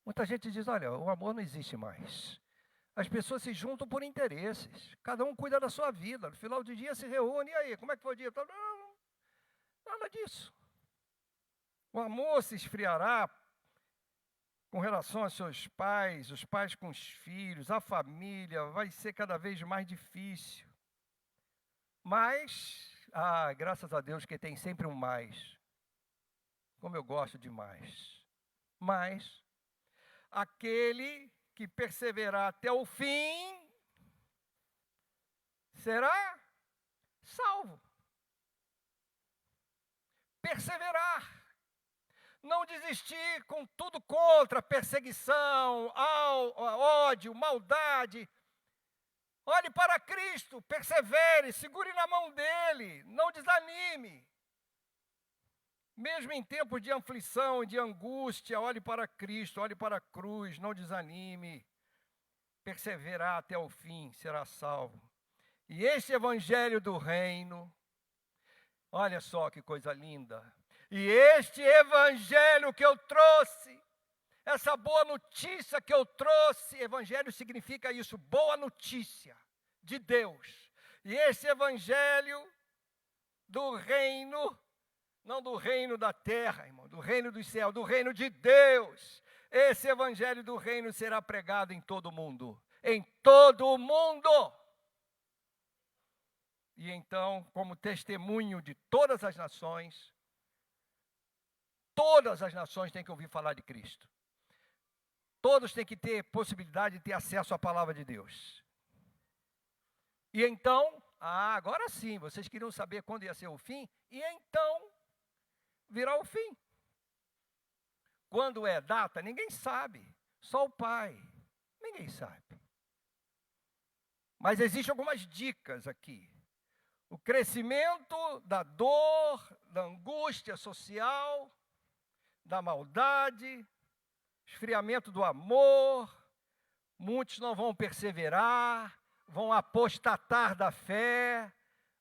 Muita gente diz, olha, o amor não existe mais. As pessoas se juntam por interesses. Cada um cuida da sua vida. No final do dia se reúne. E aí, como é que foi o dia? Não, nada disso. O amor se esfriará com relação aos seus pais, os pais com os filhos, a família. Vai ser cada vez mais difícil. Mas, graças a Deus que tem sempre um mais. Como eu gosto de mais. Mas aquele que perseverar até o fim será salvo. Perseverar. Não desistir com tudo contra, perseguição, ódio, maldade. Olhe para Cristo, persevere, segure na mão dele, não desanime. Mesmo em tempos de aflição, de angústia, olhe para Cristo, olhe para a cruz, não desanime. Perseverar até o fim, será salvo. E este evangelho do reino, olha só que coisa linda. E este evangelho que eu trouxe, essa boa notícia que eu trouxe, evangelho significa isso, boa notícia de Deus. E esse evangelho do reino, não do reino da terra, irmão, do reino dos céus, do reino de Deus. Esse evangelho do reino será pregado em todo o mundo. Em todo o mundo. E então, como testemunho de todas as nações têm que ouvir falar de Cristo. Todos têm que ter possibilidade de ter acesso à palavra de Deus. E então, agora sim, vocês queriam saber quando ia ser o fim? E então, virá o fim. Quando é data, ninguém sabe. Só o Pai. Ninguém sabe. Mas existem algumas dicas aqui. O crescimento da dor, da angústia social, da maldade, esfriamento do amor, muitos não vão perseverar, vão apostatar da fé,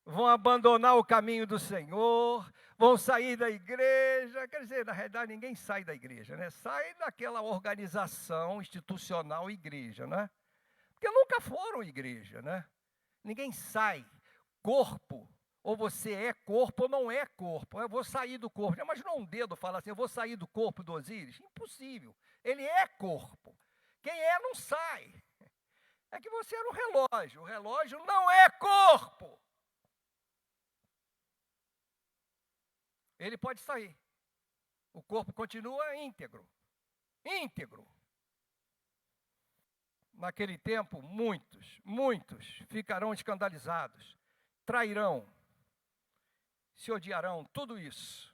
vão abandonar o caminho do Senhor, vão sair da igreja. Quer dizer, na realidade, ninguém sai da igreja, né? Sai daquela organização institucional igreja, né? Porque nunca foram igreja, né? Ninguém sai. Corpo, ou você é corpo ou não é corpo. Eu vou sair do corpo. Imagina um dedo falar assim, eu vou sair do corpo do Osíris. Impossível. Ele é corpo. Quem é não sai. É que você era um relógio. O relógio não é corpo. Ele pode sair. O corpo continua íntegro. Íntegro. Naquele tempo, muitos ficarão escandalizados. Trairão, se odiarão, tudo isso.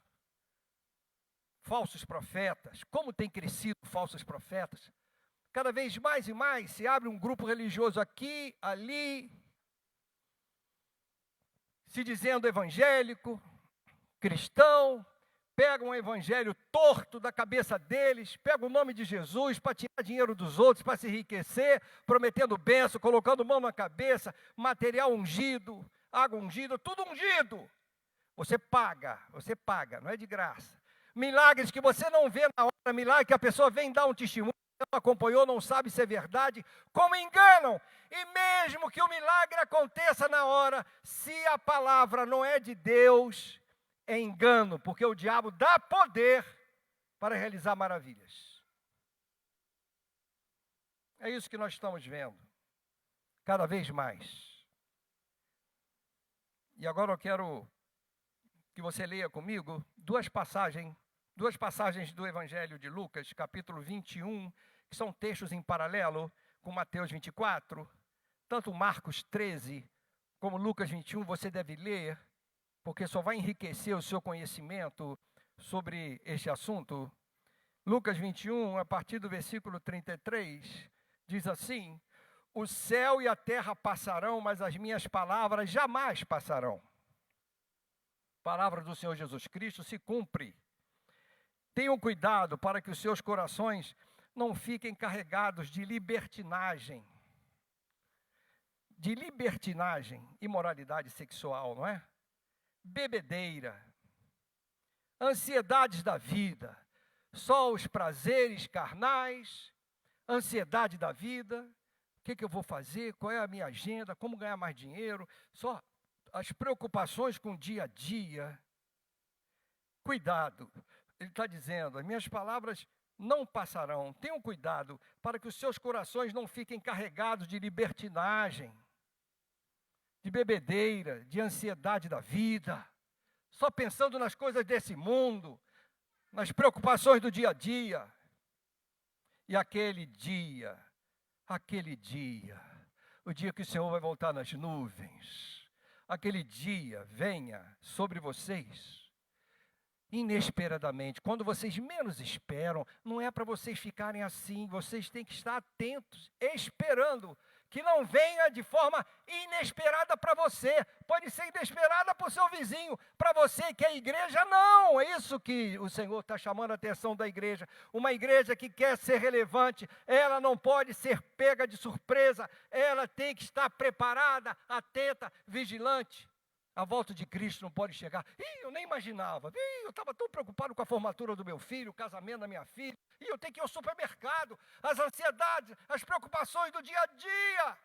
Falsos profetas, como tem crescido falsos profetas? Cada vez mais e mais se abre um grupo religioso aqui, ali, se dizendo evangélico, cristão, pegam um evangelho torto da cabeça deles, pegam o nome de Jesus para tirar dinheiro dos outros, para se enriquecer, prometendo bênção, colocando mão na cabeça, material ungido, água ungida, tudo ungido. Você paga, não é de graça. Milagres que você não vê na hora, milagre que a pessoa vem dar um testemunho, não acompanhou, não sabe se é verdade, como enganam. E mesmo que o milagre aconteça na hora, se a palavra não é de Deus, é engano, porque o diabo dá poder para realizar maravilhas. É isso que nós estamos vendo, cada vez mais. E agora eu quero que você leia comigo duas passagens do Evangelho de Lucas, capítulo 21, que são textos em paralelo com Mateus 24. Tanto Marcos 13 como Lucas 21 você deve ler, porque só vai enriquecer o seu conhecimento sobre este assunto. Lucas 21, a partir do versículo 33, diz assim: o céu e a terra passarão, mas as minhas palavras jamais passarão. Palavra do Senhor Jesus Cristo se cumpre. Tenham cuidado para que os seus corações não fiquem carregados de libertinagem, imoralidade sexual, não é? Bebedeira, ansiedades da vida, só os prazeres carnais, ansiedade da vida. O que eu vou fazer? Qual é a minha agenda? Como ganhar mais dinheiro? Só as preocupações com o dia a dia. Cuidado. Ele está dizendo, as minhas palavras não passarão. Tenham cuidado para que os seus corações não fiquem carregados de libertinagem, de bebedeira, de ansiedade da vida, só pensando nas coisas desse mundo, nas preocupações do dia a dia. E aquele dia, o dia que o Senhor vai voltar nas nuvens, aquele dia venha sobre vocês inesperadamente, quando vocês menos esperam. Não é para vocês ficarem assim, vocês têm que estar atentos, esperando que não venha de forma inesperada para você. Pode ser inesperada para o seu vizinho, para você que é igreja, não. É isso que o Senhor está chamando a atenção da igreja. Uma igreja que quer ser relevante, ela não pode ser pega de surpresa, ela tem que estar preparada, atenta, vigilante. A volta de Cristo não pode chegar. Eu nem imaginava. Eu estava tão preocupado com a formatura do meu filho, o casamento da minha filha. Eu tenho que ir ao supermercado. As ansiedades, as preocupações do dia a dia.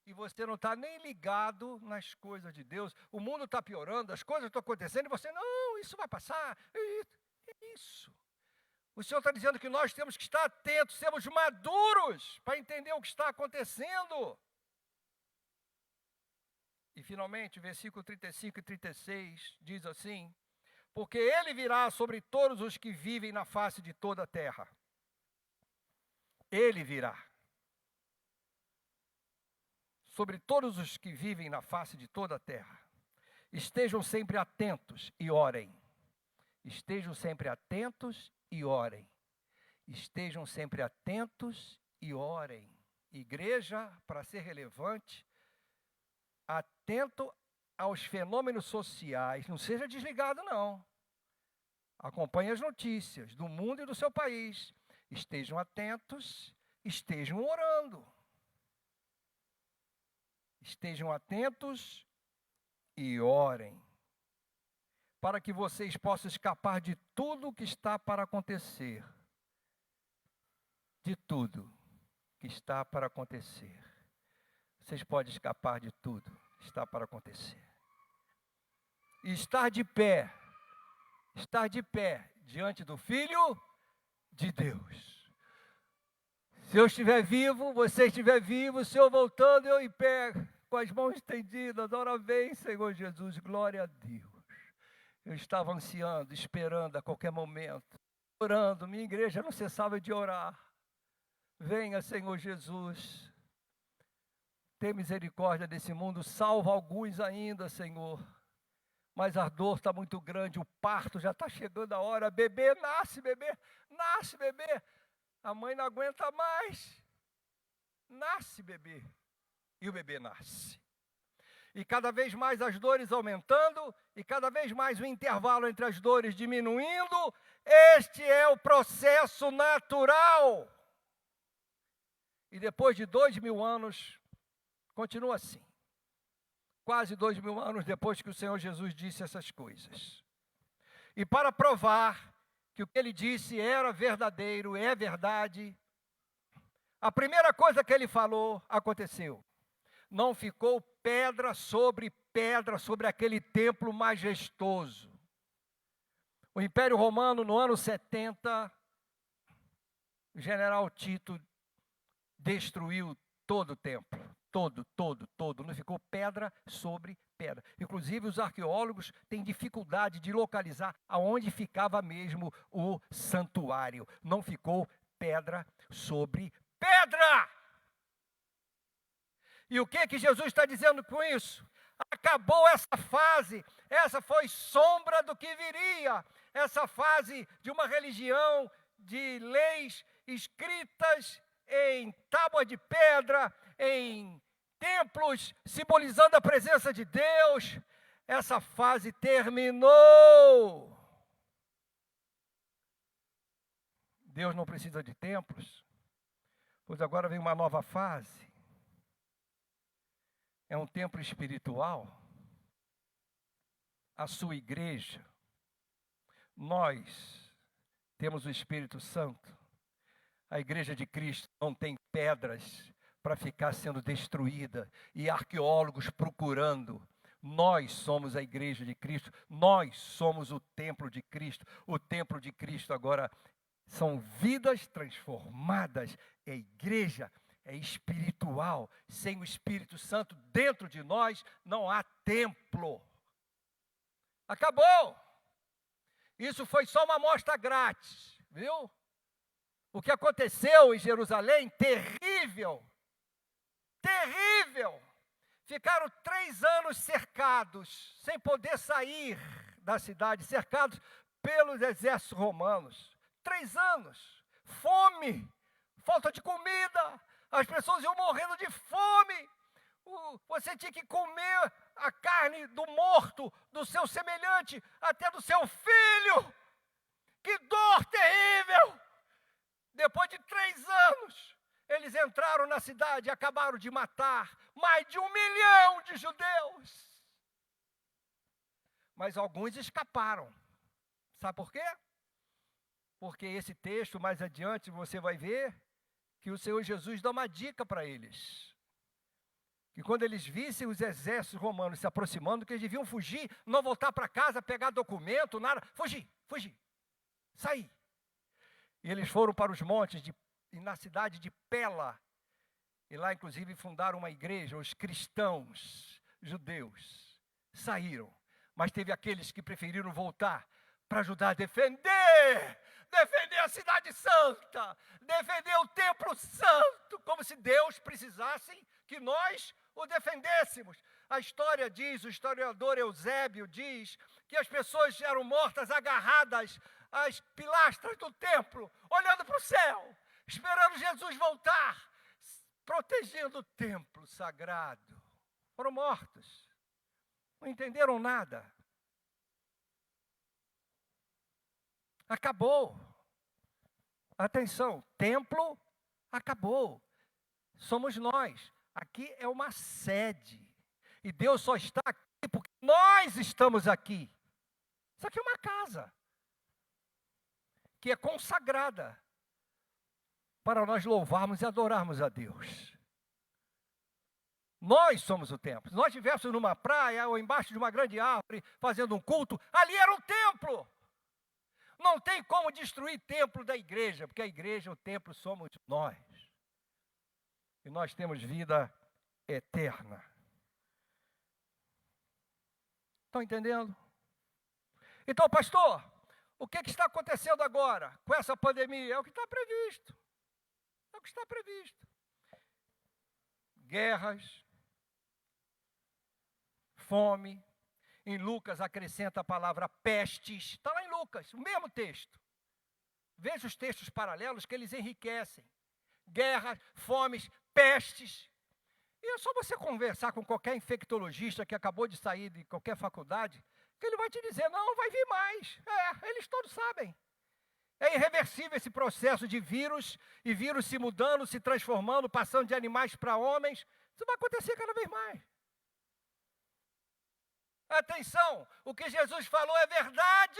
E você não está nem ligado nas coisas de Deus. O mundo está piorando, as coisas estão acontecendo. E você, não, isso vai passar. É isso. O Senhor está dizendo que nós temos que estar atentos, sermos maduros para entender o que está acontecendo. E finalmente, versículo 35 e 36 diz assim: porque ele virá sobre todos os que vivem na face de toda a terra. Ele virá sobre todos os que vivem na face de toda a terra. Estejam sempre atentos e orem. Estejam sempre atentos e orem. Estejam sempre atentos e orem. Igreja, para ser relevante, atento aos fenômenos sociais. Não seja desligado, não. Acompanhe as notícias do mundo e do seu país. Estejam atentos, estejam orando. Estejam atentos e orem, para que vocês possam escapar de tudo que está para acontecer. De tudo que está para acontecer. Vocês podem escapar de tudo que está para acontecer. E estar de pé diante do Filho de Deus. Se eu estiver vivo, você estiver vivo, o Senhor voltando, eu em pé, com as mãos estendidas, ora vem, Senhor Jesus, glória a Deus. Eu estava ansiando, esperando a qualquer momento, orando, minha igreja não cessava de orar. Venha, Senhor Jesus. Tem misericórdia desse mundo, salva alguns ainda, Senhor. Mas a dor está muito grande, o parto já está chegando a hora. Bebê, nasce, bebê. A mãe não aguenta mais. Nasce, bebê. E o bebê nasce. E cada vez mais as dores aumentando, e cada vez mais o intervalo entre as dores diminuindo. Este é o processo natural. E depois de 2000 anos, continua assim. Quase 2000 anos depois que o Senhor Jesus disse essas coisas. E para provar que o que ele disse era verdadeiro, é verdade, a primeira coisa que ele falou aconteceu. Não ficou pedra sobre aquele templo majestoso. O Império Romano, no ano 70, o general Tito destruiu todo o templo. Todo. Não ficou pedra sobre pedra. Inclusive, os arqueólogos têm dificuldade de localizar aonde ficava mesmo o santuário. Não ficou pedra sobre pedra. E o que Jesus está dizendo com isso? Acabou essa fase. Essa foi sombra do que viria. Essa fase de uma religião, de leis escritas em tábuas de pedra, em templos simbolizando a presença de Deus. Essa fase terminou. Deus não precisa de templos, pois agora vem uma nova fase. É um templo espiritual. A sua igreja. Nós temos o Espírito Santo. A igreja de Cristo não tem pedras para ficar sendo destruída e arqueólogos procurando. Nós somos a igreja de Cristo, nós somos o templo de Cristo. O templo de Cristo agora são vidas transformadas. É igreja, é espiritual. Sem o Espírito Santo dentro de nós não há templo. Acabou. Isso foi só uma amostra grátis, viu? O que aconteceu em Jerusalém, terrível, terrível. Ficaram 3 anos cercados, sem poder sair da cidade, cercados pelos exércitos romanos. 3 anos, fome, falta de comida, as pessoas iam morrendo de fome. Você tinha que comer a carne do morto, do seu semelhante, até do seu filho. Que dor terrível! Depois de 3 anos, eles entraram na cidade e acabaram de matar mais de 1 milhão de judeus. Mas alguns escaparam. Sabe por quê? Porque esse texto, mais adiante, você vai ver que o Senhor Jesus dá uma dica para eles. Que quando eles vissem os exércitos romanos se aproximando, que eles deviam fugir, não voltar para casa, pegar documento, nada. Fugir, sair. E eles foram para os montes, e na cidade de Pela. E lá, inclusive, fundaram uma igreja, os cristãos judeus. Saíram. Mas teve aqueles que preferiram voltar para ajudar a defender a cidade santa, defender o templo santo, como se Deus precisasse que nós o defendêssemos. A história diz, o historiador Eusébio diz, que as pessoas eram mortas agarradas às pilastras do templo, olhando para o céu, esperando Jesus voltar, protegendo o templo sagrado. Foram mortos, não entenderam nada. Acabou. Atenção, templo acabou. Somos nós. Aqui é uma sede. E Deus só está aqui porque nós estamos aqui. Isso aqui é uma casa que é consagrada para nós louvarmos e adorarmos a Deus. Nós somos o templo. Se nós estivéssemos numa praia ou embaixo de uma grande árvore fazendo um culto, ali era um templo. Não tem como destruir templo da igreja, porque a igreja, o templo, somos nós. E nós temos vida eterna. Estão entendendo? Então, pastor, o que está acontecendo agora com essa pandemia? É o que está previsto. É o que está previsto. Guerras, fome. Em Lucas acrescenta a palavra pestes. Está lá em Lucas, o mesmo texto. Veja os textos paralelos que eles enriquecem. Guerras, fomes, pestes. E é só você conversar com qualquer infectologista que acabou de sair de qualquer faculdade, que ele vai te dizer, não vai vir mais. Eles todos sabem. É irreversível esse processo de vírus, e vírus se mudando, se transformando, passando de animais para homens. Isso vai acontecer cada vez mais. Atenção, o que Jesus falou é verdade.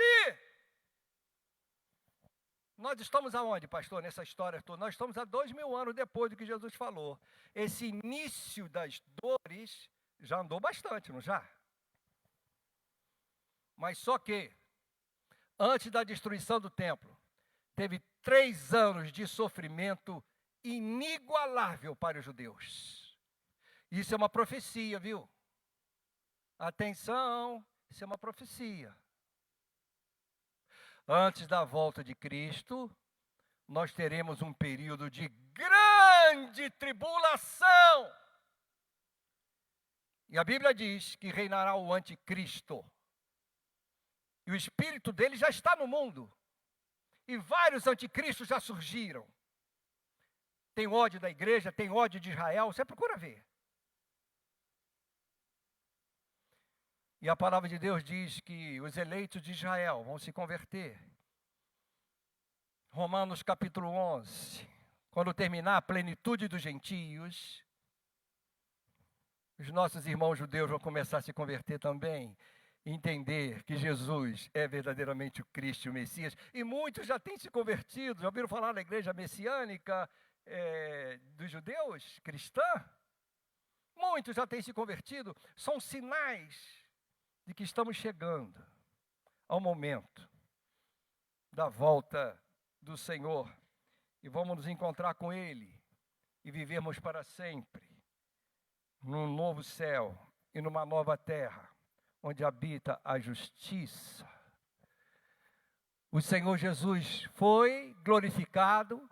Nós estamos aonde, pastor, nessa história toda? Nós estamos há 2000 anos depois do que Jesus falou. Esse início das dores já andou bastante, não já? Mas só que, antes da destruição do templo, teve 3 anos de sofrimento inigualável para os judeus. Isso é uma profecia, viu? Atenção, isso é uma profecia. Antes da volta de Cristo, nós teremos um período de grande tribulação. E a Bíblia diz que reinará o anticristo. E o espírito dele já está no mundo. E vários anticristos já surgiram. Tem ódio da igreja, tem ódio de Israel, você procura ver. E a palavra de Deus diz que os eleitos de Israel vão se converter. Romanos capítulo 11. Quando terminar a plenitude dos gentios, os nossos irmãos judeus vão começar a se converter também. Entender que Jesus é verdadeiramente o Cristo, o Messias. E muitos já têm se convertido. Já ouviram falar da igreja messiânica dos judeus, cristã? Muitos já têm se convertido. São sinais de que estamos chegando ao momento da volta do Senhor e vamos nos encontrar com Ele e vivermos para sempre num novo céu e numa nova terra, onde habita a justiça. O Senhor Jesus foi glorificado,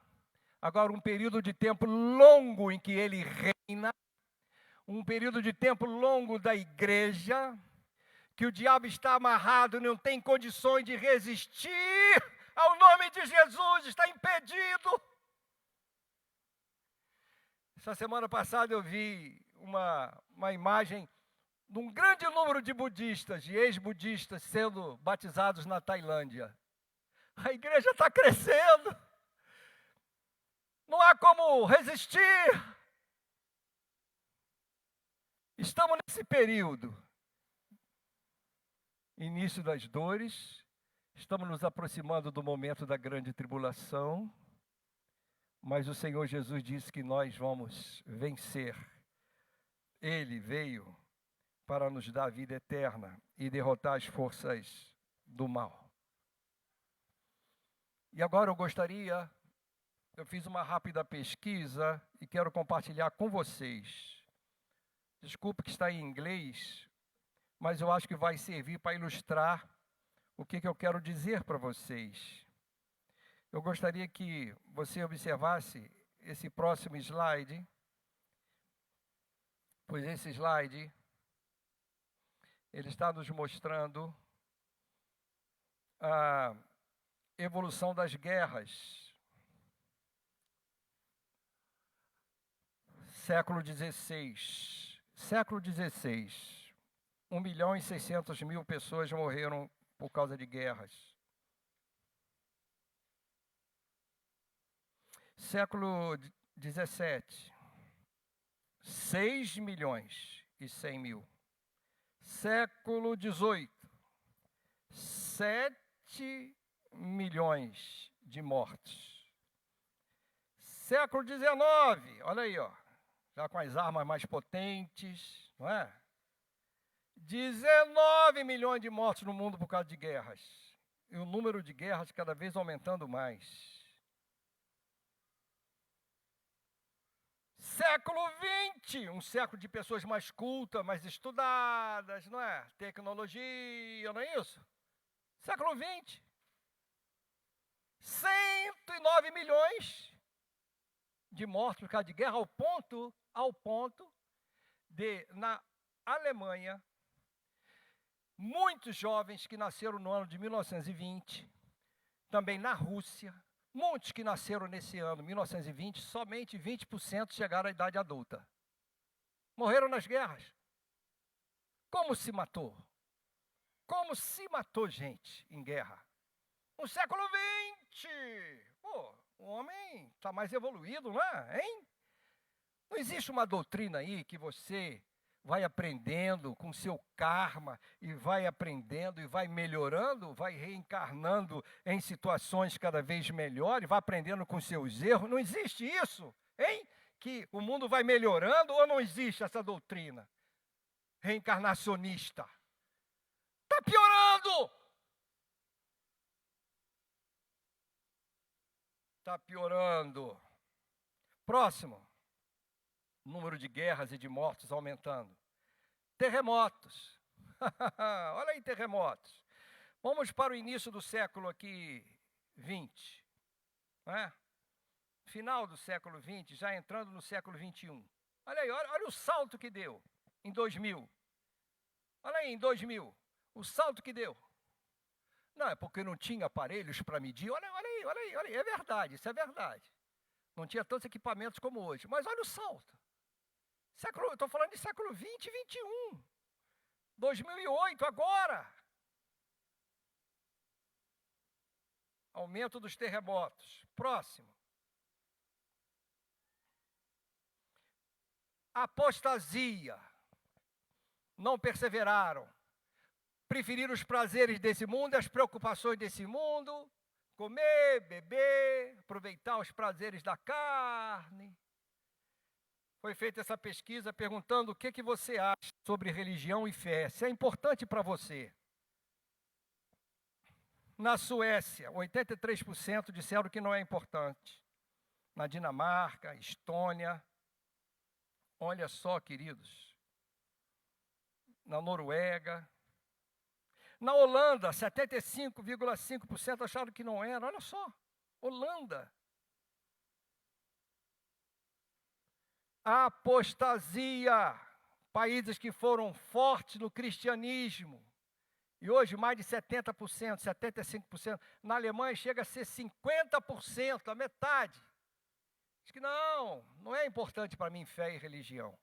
Agora, um período de tempo longo em que ele reina, um período de tempo longo da igreja, que o diabo está amarrado, não tem condições de resistir ao nome de Jesus, está impedido. Essa semana passada eu vi uma imagem de um grande número de budistas, de ex-budistas, sendo batizados na Tailândia. A igreja está crescendo. Não há como resistir. Estamos nesse período. Início das dores. Estamos nos aproximando do momento da grande tribulação. Mas o Senhor Jesus disse que nós vamos vencer. Ele veio para nos dar a vida eterna e derrotar as forças do mal. E agora eu fiz uma rápida pesquisa e quero compartilhar com vocês. Desculpe que está em inglês, mas eu acho que vai servir para ilustrar o que eu quero dizer para vocês. Eu gostaria que você observasse esse próximo slide, pois esse slide, ele está nos mostrando a evolução das guerras. Século XVI. 1.600.000 pessoas morreram por causa de guerras. Século XVII. 6.100.000. Século XVIII. 7 milhões de mortos. Século XIX, olha aí, ó, já com as armas mais potentes, não é? 19 milhões de mortos no mundo por causa de guerras. E o número de guerras cada vez aumentando mais. Século XX, um século de pessoas mais cultas, mais estudadas, não é? Tecnologia, não é isso? Século XX. 109 milhões de mortos por causa de guerra, ao ponto de, na Alemanha, muitos jovens que nasceram no ano de 1920, também na Rússia, muitos que nasceram nesse ano, 1920, somente 20% chegaram à idade adulta. Morreram nas guerras. Como se matou? Como se matou gente em guerra? No século XX. Pô, o homem está mais evoluído, não é? Hein? Não existe uma doutrina aí que você vai aprendendo com seu karma e vai aprendendo e vai melhorando, vai reencarnando em situações cada vez melhores, vai aprendendo com seus erros. Não existe isso, hein? Que o mundo vai melhorando ou não existe essa doutrina reencarnacionista? Está piorando! Está piorando. Próximo. Número de guerras e de mortos aumentando. Terremotos. Olha aí, terremotos. Vamos para o início do século aqui, 20. Não é? Final do século 20, já entrando no século 21. Olha aí, olha o salto que deu em 2000. Olha aí, em 2000. O salto que deu. Não, é porque não tinha aparelhos para medir. Olha aí. É verdade, isso é verdade. Não tinha tantos equipamentos como hoje. Mas olha o salto. Estou falando de século 20 e 21. 2008, agora. Aumento dos terremotos. Próximo. Apostasia. Não perseveraram. Preferiram os prazeres desse mundo e as preocupações desse mundo. Comer, beber, aproveitar os prazeres da carne. Foi feita essa pesquisa perguntando o que você acha sobre religião e fé. Se é importante para você. Na Suécia, 83% disseram que não é importante. Na Dinamarca, Estônia. Olha só, queridos. Na Noruega. Na Holanda, 75,5% acharam que não era. Olha só, Holanda. Apostasia. Países que foram fortes no cristianismo. E hoje mais de 70%, 75%. Na Alemanha chega a ser 50%, a metade. Diz que não é importante para mim fé e religião.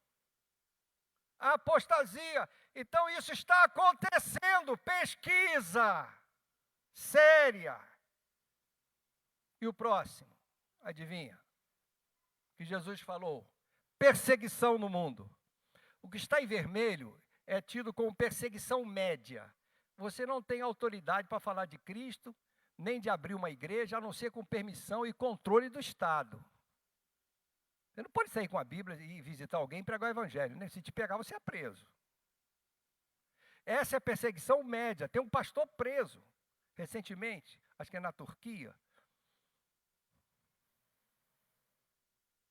Apostasia. Então isso está acontecendo. Pesquisa séria. E o próximo, adivinha? O que Jesus falou? Perseguição no mundo. O que está em vermelho é tido como perseguição média. Você não tem autoridade para falar de Cristo, nem de abrir uma igreja, a não ser com permissão e controle do Estado. Você não pode sair com a Bíblia e visitar alguém e pregar o Evangelho, né? Se te pegar, você é preso. Essa é a perseguição média. Tem um pastor preso, recentemente, acho que é na Turquia.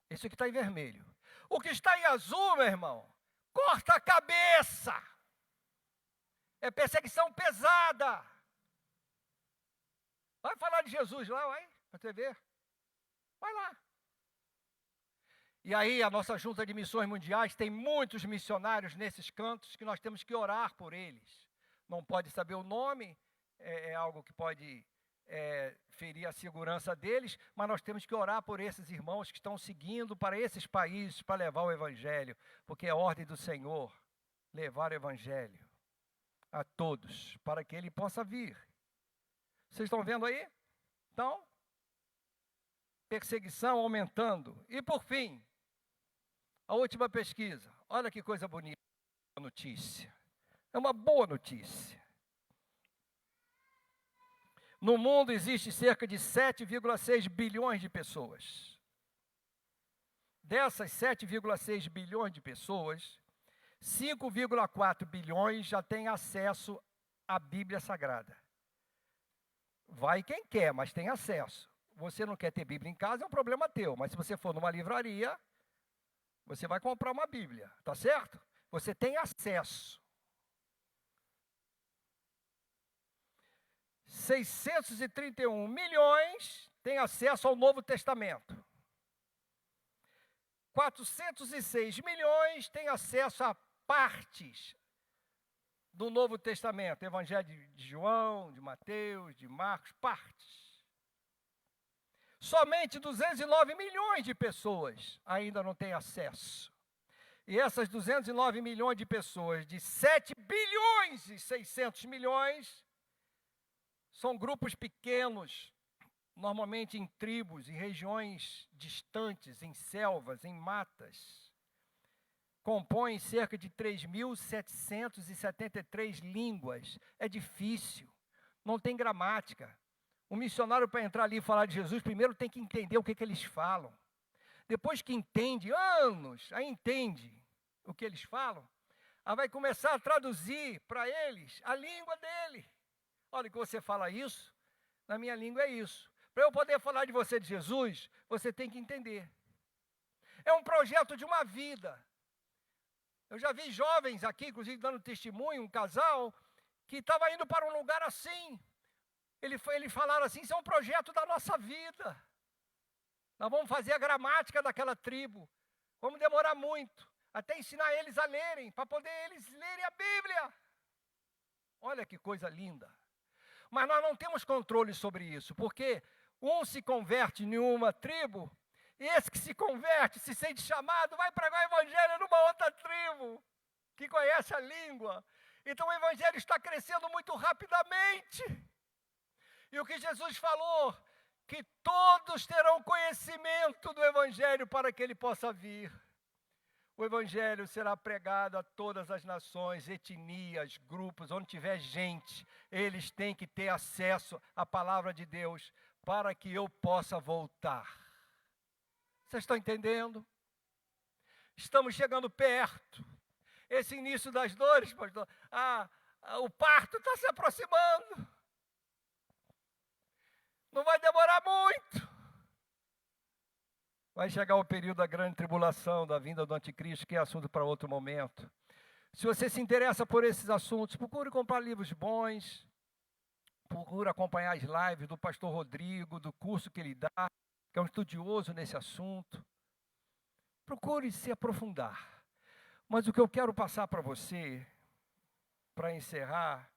Esse aqui está em vermelho. O que está em azul, meu irmão, corta a cabeça. É perseguição pesada. Vai falar de Jesus lá, vai, para você ver. Vai lá. E aí a nossa junta de missões mundiais tem muitos missionários nesses cantos que nós temos que orar por eles. Não pode saber o nome, é algo que pode ferir a segurança deles, mas nós temos que orar por esses irmãos que estão seguindo para esses países para levar o Evangelho, porque é a ordem do Senhor levar o Evangelho a todos, para que ele possa vir. Vocês estão vendo aí? Então, perseguição aumentando. E por fim, a última pesquisa. Olha que coisa bonita a notícia. É uma boa notícia. No mundo existe cerca de 7,6 bilhões de pessoas. Dessas 7,6 bilhões de pessoas, 5,4 bilhões já têm acesso à Bíblia Sagrada. Vai quem quer, mas tem acesso. Você não quer ter Bíblia em casa, é um problema teu. Mas se você for numa livraria, você vai comprar uma Bíblia, tá certo? Você tem acesso. 631 milhões têm acesso ao Novo Testamento. 406 milhões têm acesso a partes do Novo Testamento. Evangelho de João, de Mateus, de Marcos, partes. Somente 209 milhões de pessoas ainda não têm acesso. E essas 209 milhões de pessoas, de 7 bilhões e 600 milhões, são grupos pequenos, normalmente em tribos, em regiões distantes, em selvas, em matas. Compõem cerca de 3.773 línguas. É difícil, não tem gramática. O missionário, para entrar ali e falar de Jesus, primeiro tem que entender o que eles falam. Depois que entende, aí entende o que eles falam, aí vai começar a traduzir para eles a língua dele. Olha que você fala isso, na minha língua é isso. Para eu poder falar de você, de Jesus, você tem que entender. É um projeto de uma vida. Eu já vi jovens aqui, inclusive dando testemunho, um casal, que estava indo para um lugar assim. Eles falaram assim, isso é um projeto da nossa vida. Nós vamos fazer a gramática daquela tribo. Vamos demorar muito, até ensinar eles a lerem, para poder eles lerem a Bíblia. Olha que coisa linda. Mas nós não temos controle sobre isso, porque um se converte em uma tribo, e esse que se converte, se sente chamado, vai pregar o Evangelho numa outra tribo, que conhece a língua. Então o Evangelho está crescendo muito rapidamente. E o que Jesus falou, que todos terão conhecimento do Evangelho para que ele possa vir. O Evangelho será pregado a todas as nações, etnias, grupos, onde tiver gente. Eles têm que ter acesso à palavra de Deus para que eu possa voltar. Vocês estão entendendo? Estamos chegando perto. Esse início das dores, pastor, o parto está se aproximando. Não vai demorar muito. Vai chegar o período da grande tribulação, da vinda do anticristo, que é assunto para outro momento. Se você se interessa por esses assuntos, procure comprar livros bons, procure acompanhar as lives do pastor Rodrigo, do curso que ele dá, que é um estudioso nesse assunto. procure se aprofundar. Mas o que eu quero passar para você, para encerrar,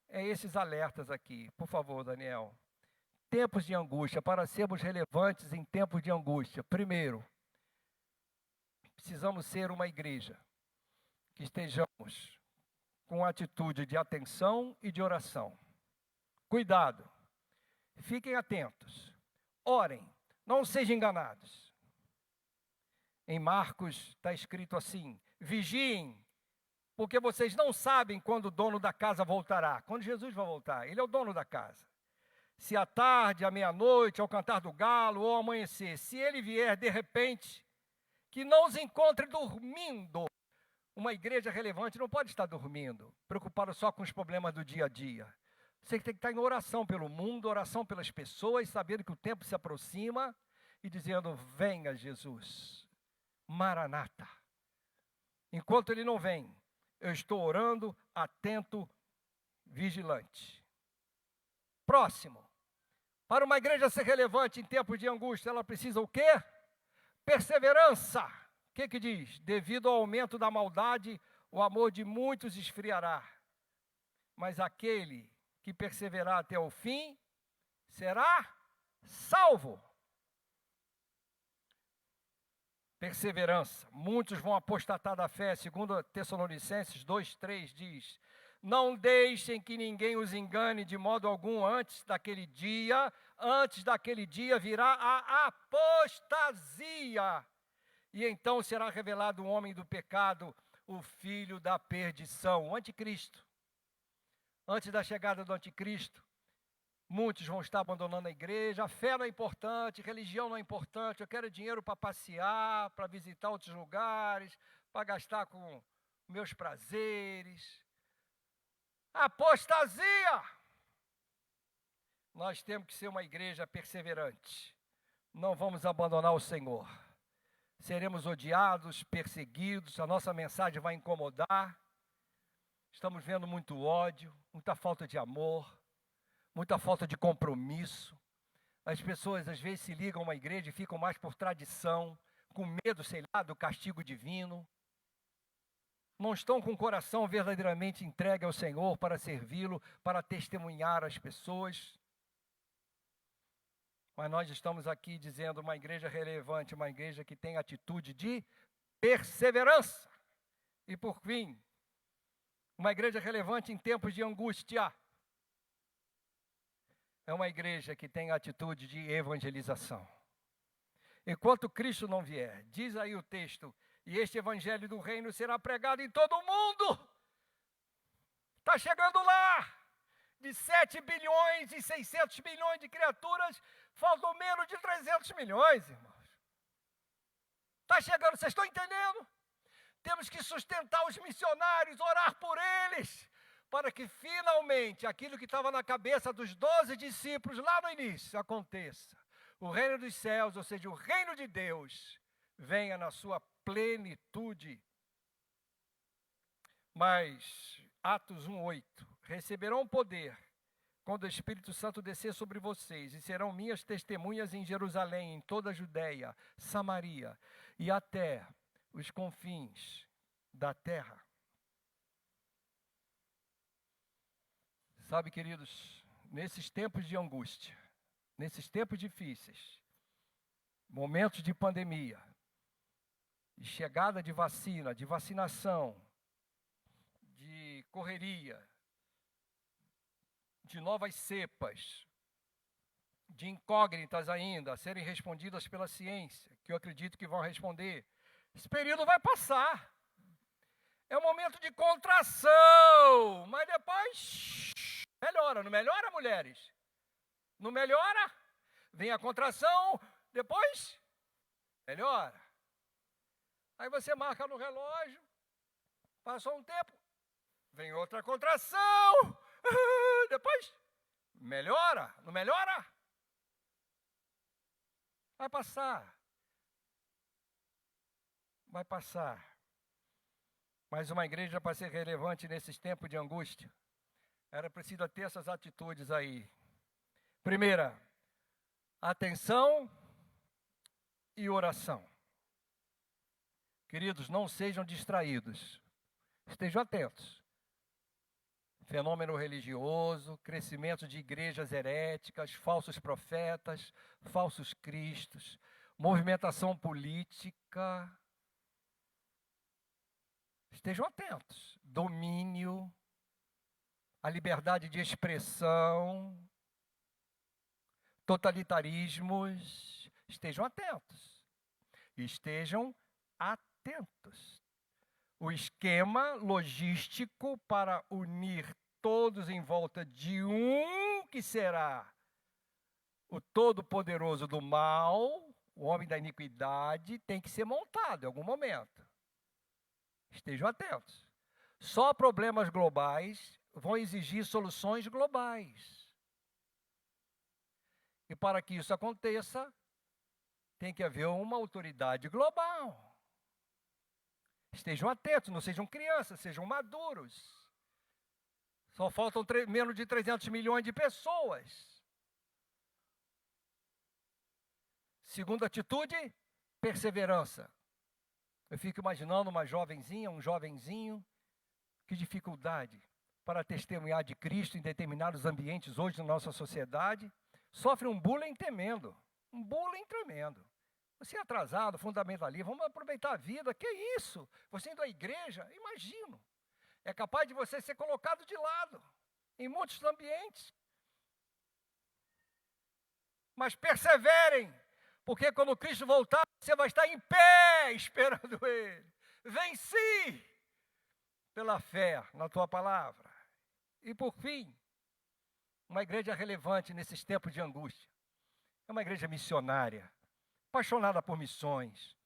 é esses alertas aqui. Por favor, Daniel. Tempos de angústia, para sermos relevantes em tempos de angústia. Primeiro, precisamos ser uma igreja que estejamos com atitude de atenção e de oração. Cuidado, fiquem atentos, orem, não sejam enganados. Em Marcos está escrito assim: vigiem, porque vocês não sabem quando o dono da casa voltará. Quando Jesus vai voltar, ele é o dono da casa. Se à tarde, à meia-noite, ao cantar do galo ou ao amanhecer, se ele vier de repente, que não os encontre dormindo. Uma igreja relevante não pode estar dormindo, preocupada só com os problemas do dia a dia. Você tem que estar em oração pelo mundo, oração pelas pessoas, sabendo que o tempo se aproxima e dizendo: venha Jesus, Maranata. Enquanto ele não vem, eu estou orando, atento, vigilante. Próximo. Para uma igreja ser relevante em tempos de angústia, ela precisa o quê? Perseverança. O que diz? Devido ao aumento da maldade, o amor de muitos esfriará. Mas aquele que perseverar até o fim, será salvo. Perseverança. Muitos vão apostatar da fé. Segundo Tessalonicenses 2:3 diz: não deixem que ninguém os engane de modo algum, antes daquele dia virá a apostasia. E então será revelado o homem do pecado, o filho da perdição, o anticristo. Antes da chegada do anticristo, muitos vão estar abandonando a igreja. A fé não é importante, religião não é importante. Eu quero dinheiro para passear, para visitar outros lugares, para gastar com meus prazeres. Apostasia! Nós temos que ser uma igreja perseverante. Não vamos abandonar o Senhor. Seremos odiados, perseguidos, a nossa mensagem vai incomodar. Estamos vendo muito ódio, muita falta de amor, muita falta de compromisso. As pessoas às vezes se ligam a uma igreja e ficam mais por tradição, com medo, sei lá, do castigo divino. Não estão com o coração verdadeiramente entregue ao Senhor para servi-lo, para testemunhar às pessoas. Mas nós estamos aqui dizendo uma igreja relevante, uma igreja que tem atitude de perseverança. E por fim, uma igreja relevante em tempos de angústia. É uma igreja que tem atitude de evangelização. Enquanto Cristo não vier, diz aí o texto, e este evangelho do reino será pregado em todo o mundo. Está chegando lá. De 7 bilhões e 600 milhões de criaturas, faltam menos de 300 milhões, irmãos. Está chegando, vocês estão entendendo? Temos que sustentar os missionários, orar por eles, para que finalmente aquilo que estava na cabeça dos 12 discípulos lá no início aconteça. O reino dos céus, ou seja, o reino de Deus, venha na sua plenitude. Mas, Atos 1:8, receberão poder quando o Espírito Santo descer sobre vocês, e serão minhas testemunhas em Jerusalém, em toda a Judeia, Samaria e até os confins da terra. Sabe, queridos, nesses tempos de angústia, nesses tempos difíceis, momentos de pandemia, de chegada de vacina, de vacinação, de correria, de novas cepas, de incógnitas ainda a serem respondidas pela ciência, que eu acredito que vão responder. Esse período vai passar. É um momento de contração, mas depois melhora. Não melhora, mulheres? Não melhora? Vem a contração, depois melhora. Aí você marca no relógio, passou um tempo, vem outra contração, depois melhora, não melhora? Vai passar. Vai passar. Mas uma igreja, para ser relevante nesses tempos de angústia, era preciso ter essas atitudes aí. Primeira, atenção e oração. Queridos, não sejam distraídos. Estejam atentos. Fenômeno religioso, crescimento de igrejas heréticas, falsos profetas, falsos cristos, movimentação política. Estejam atentos. Domínio, a liberdade de expressão, totalitarismos. Estejam atentos. Estejam atentos. O esquema logístico para unir todos em volta de um que será o todo-poderoso do mal, o homem da iniquidade, tem que ser montado em algum momento. Estejam atentos. Só problemas globais vão exigir soluções globais. E para que isso aconteça, tem que haver uma autoridade global. Estejam atentos, não sejam crianças, sejam maduros. Só faltam menos de 300 milhões de pessoas. Segunda atitude, perseverança. Eu fico imaginando uma jovenzinha, um jovenzinho, que dificuldade para testemunhar de Cristo em determinados ambientes hoje na nossa sociedade, sofre um bullying tremendo. Um bullying tremendo. Você é atrasado, fundamentalista, vamos aproveitar a vida. Que isso? Você indo à igreja, imagino. É capaz de você ser colocado de lado em muitos ambientes. Mas perseverem, porque quando Cristo voltar, você vai estar em pé esperando Ele. Venci pela fé na tua palavra. E por fim, uma igreja relevante nesses tempos de angústia. É uma igreja missionária, apaixonada por missões,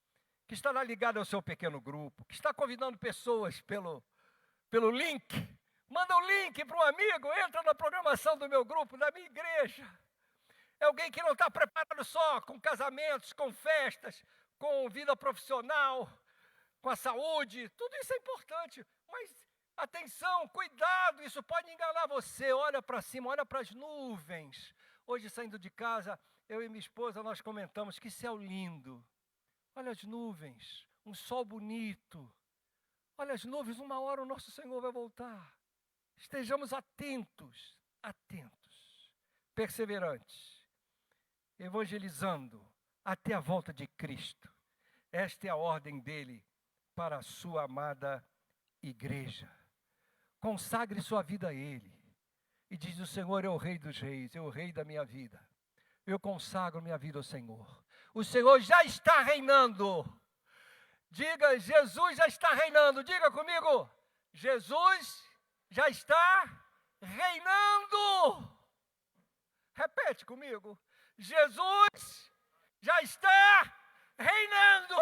que estará ligada ao seu pequeno grupo, que está convidando pessoas pelo link. Manda o link para um amigo, entra na programação do meu grupo, da minha igreja. É alguém que não está preparado só com casamentos, com festas, com vida profissional, com a saúde. Tudo isso é importante, mas atenção, cuidado, isso pode enganar você. Olha para cima, olha para as nuvens. Hoje, saindo de casa, eu e minha esposa, nós comentamos, que céu lindo. Olha as nuvens, um sol bonito. Olha as nuvens, uma hora o nosso Senhor vai voltar. Estejamos atentos, perseverantes, evangelizando até a volta de Cristo. Esta é a ordem dele para a sua amada igreja. Consagre sua vida a Ele. E diz: o Senhor é o Rei dos Reis, é o Rei da minha vida. Eu consagro minha vida ao Senhor. O Senhor já está reinando. Diga: Jesus já está reinando. Diga comigo: Jesus já está reinando. Repete comigo: Jesus já está reinando.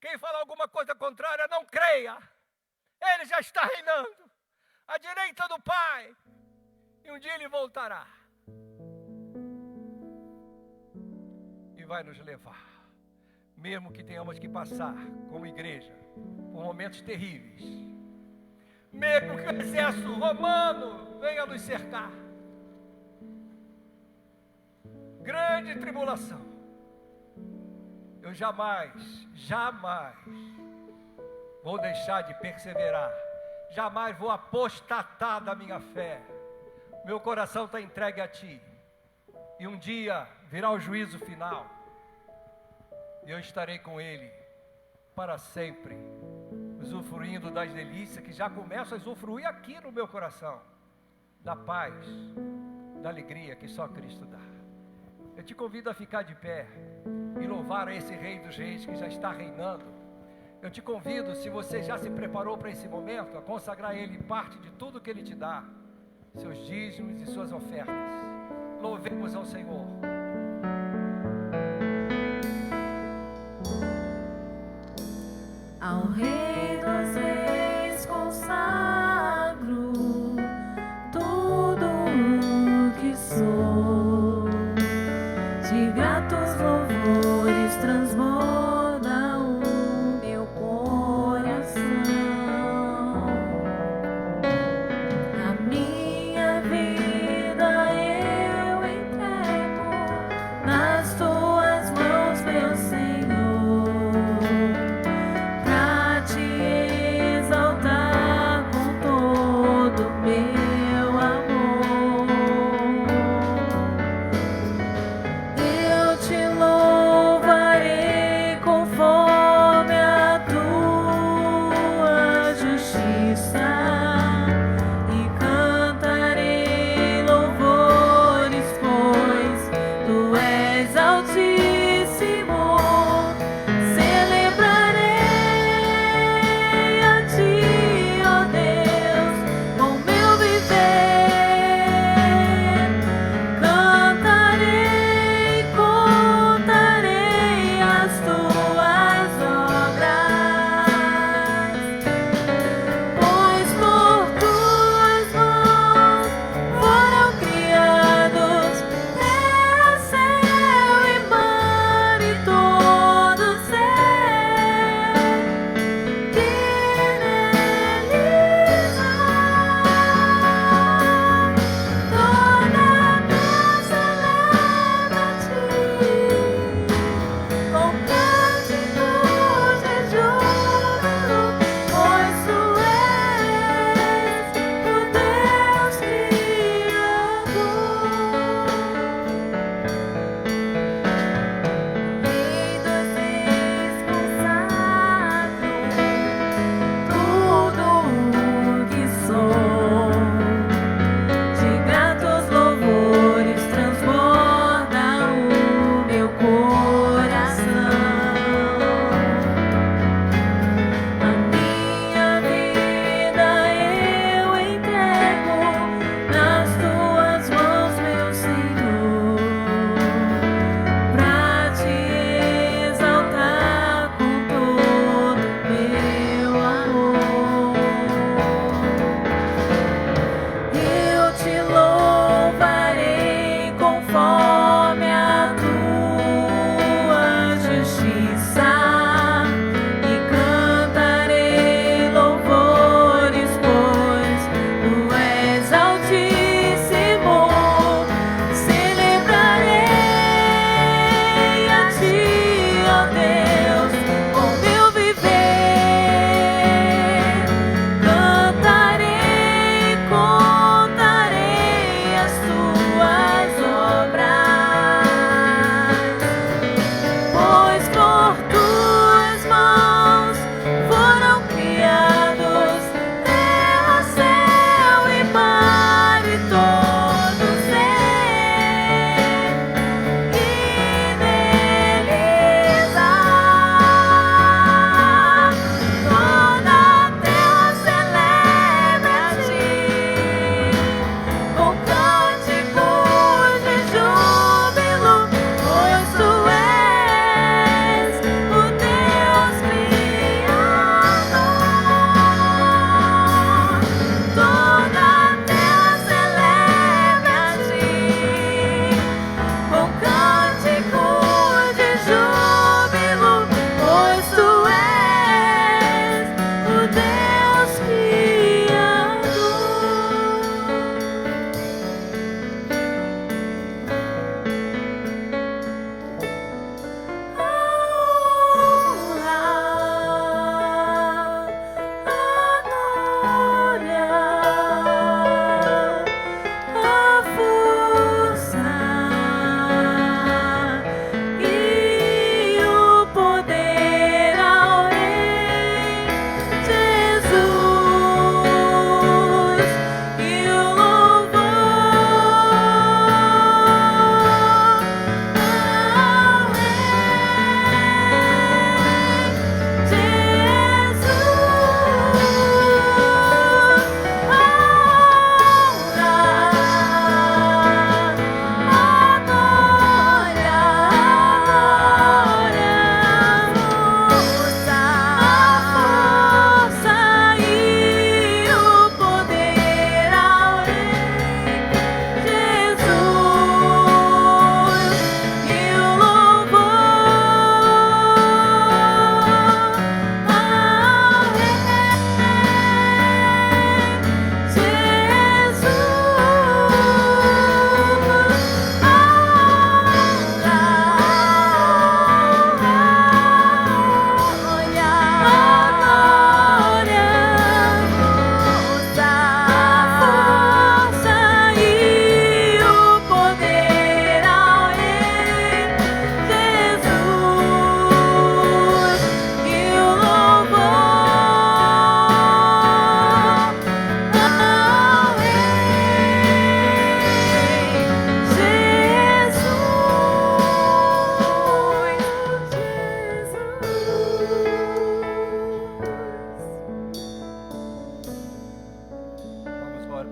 Quem fala alguma coisa contrária, não creia. Ele já está reinando à direita do Pai. E um dia Ele voltará. E vai nos levar. Mesmo que tenhamos que passar, como igreja, por momentos terríveis. Mesmo que o exército romano venha nos cercar. Grande tribulação. Eu jamais vou deixar de perseverar. Jamais vou apostatar da minha fé. Meu coração está entregue a Ti. E um dia virá o juízo final. E eu estarei com Ele para sempre, usufruindo das delícias que já começo a usufruir aqui no meu coração. Da paz, da alegria que só Cristo dá. Eu te convido a ficar de pé e louvar a esse Rei dos Reis que já está reinando. Eu te convido, se você já se preparou para esse momento, a consagrar a Ele parte de tudo que Ele te dá, seus dízimos e suas ofertas. Louvemos ao Senhor. Ao Rei dos Reis consagro tudo o que sou, de gratos louvores transborda o meu coração. A minha vida eu entrego nas tuas mãos, meu Senhor.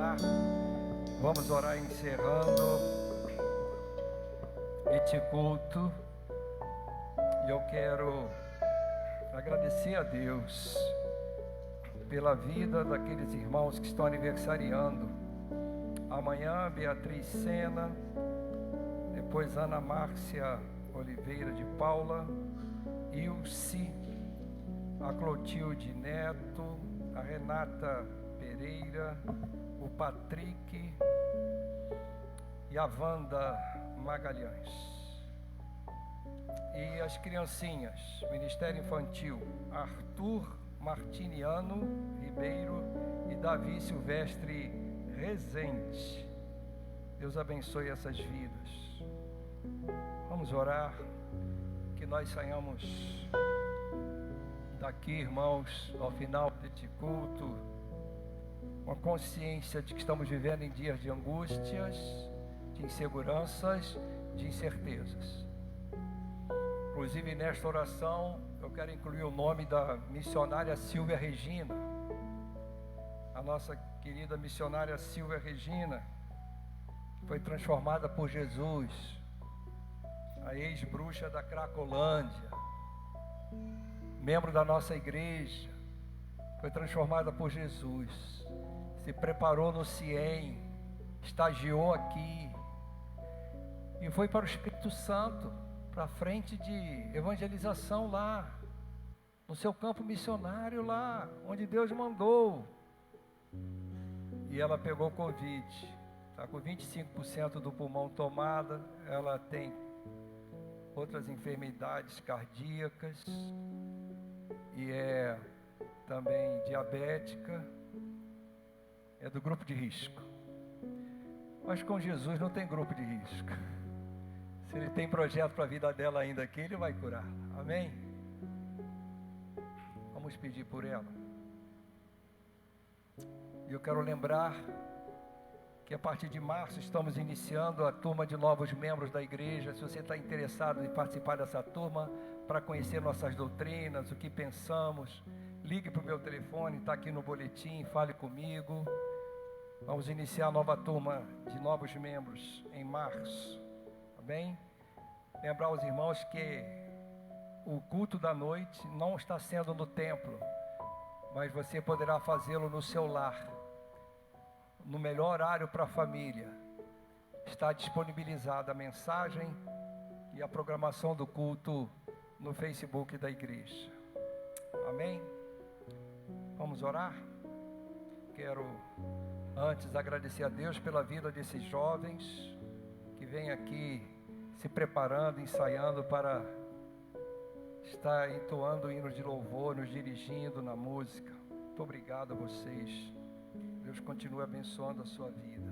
orar. Vamos orar encerrando este culto. E eu quero agradecer a Deus pela vida daqueles irmãos que estão aniversariando. Amanhã, Beatriz Sena, depois Ana Márcia Oliveira de Paula, Ilse, a Clotilde Neto, a Renata Pereira, o Patrick e a Wanda Magalhães. E as criancinhas, Ministério Infantil, Arthur Martiniano Ribeiro e Davi Silvestre Rezende. Deus abençoe essas vidas. Vamos orar, que nós saiamos daqui, irmãos, ao final deste culto, com a consciência de que estamos vivendo em dias de angústias, de inseguranças, de incertezas. Inclusive, nesta oração, eu quero incluir o nome da missionária Silvia Regina, a nossa querida missionária Silvia Regina, que foi transformada por Jesus, a ex-bruxa da Cracolândia, membro da nossa igreja, foi transformada por Jesus, se preparou no CIEM, estagiou aqui e foi para o Espírito Santo, para a frente de evangelização lá, no seu campo missionário lá, onde Deus mandou. E ela pegou Covid, está com 25% do pulmão tomada, ela tem outras enfermidades cardíacas e é também diabética, é do grupo de risco. Mas com Jesus não tem grupo de risco. Se Ele tem projeto para a vida dela ainda aqui, Ele vai curar. Amém? Vamos pedir por ela. E eu quero lembrar que a partir de março estamos iniciando a turma de novos membros da igreja. Se você está interessado em participar dessa turma, para conhecer nossas doutrinas, o que pensamos, ligue para o meu telefone, está aqui no boletim, fale comigo. Vamos iniciar a nova turma de novos membros em março. Bem, lembrar aos irmãos que o culto da noite não está sendo no templo, mas você poderá fazê-lo no seu lar, no melhor horário para a família. Está disponibilizada a mensagem e a programação do culto no Facebook da igreja. Amém? Vamos orar? Quero antes agradecer a Deus pela vida desses jovens que vêm aqui se preparando, ensaiando para estar entoando hinos de louvor, nos dirigindo na música. Muito obrigado a vocês. Deus continue abençoando a sua vida.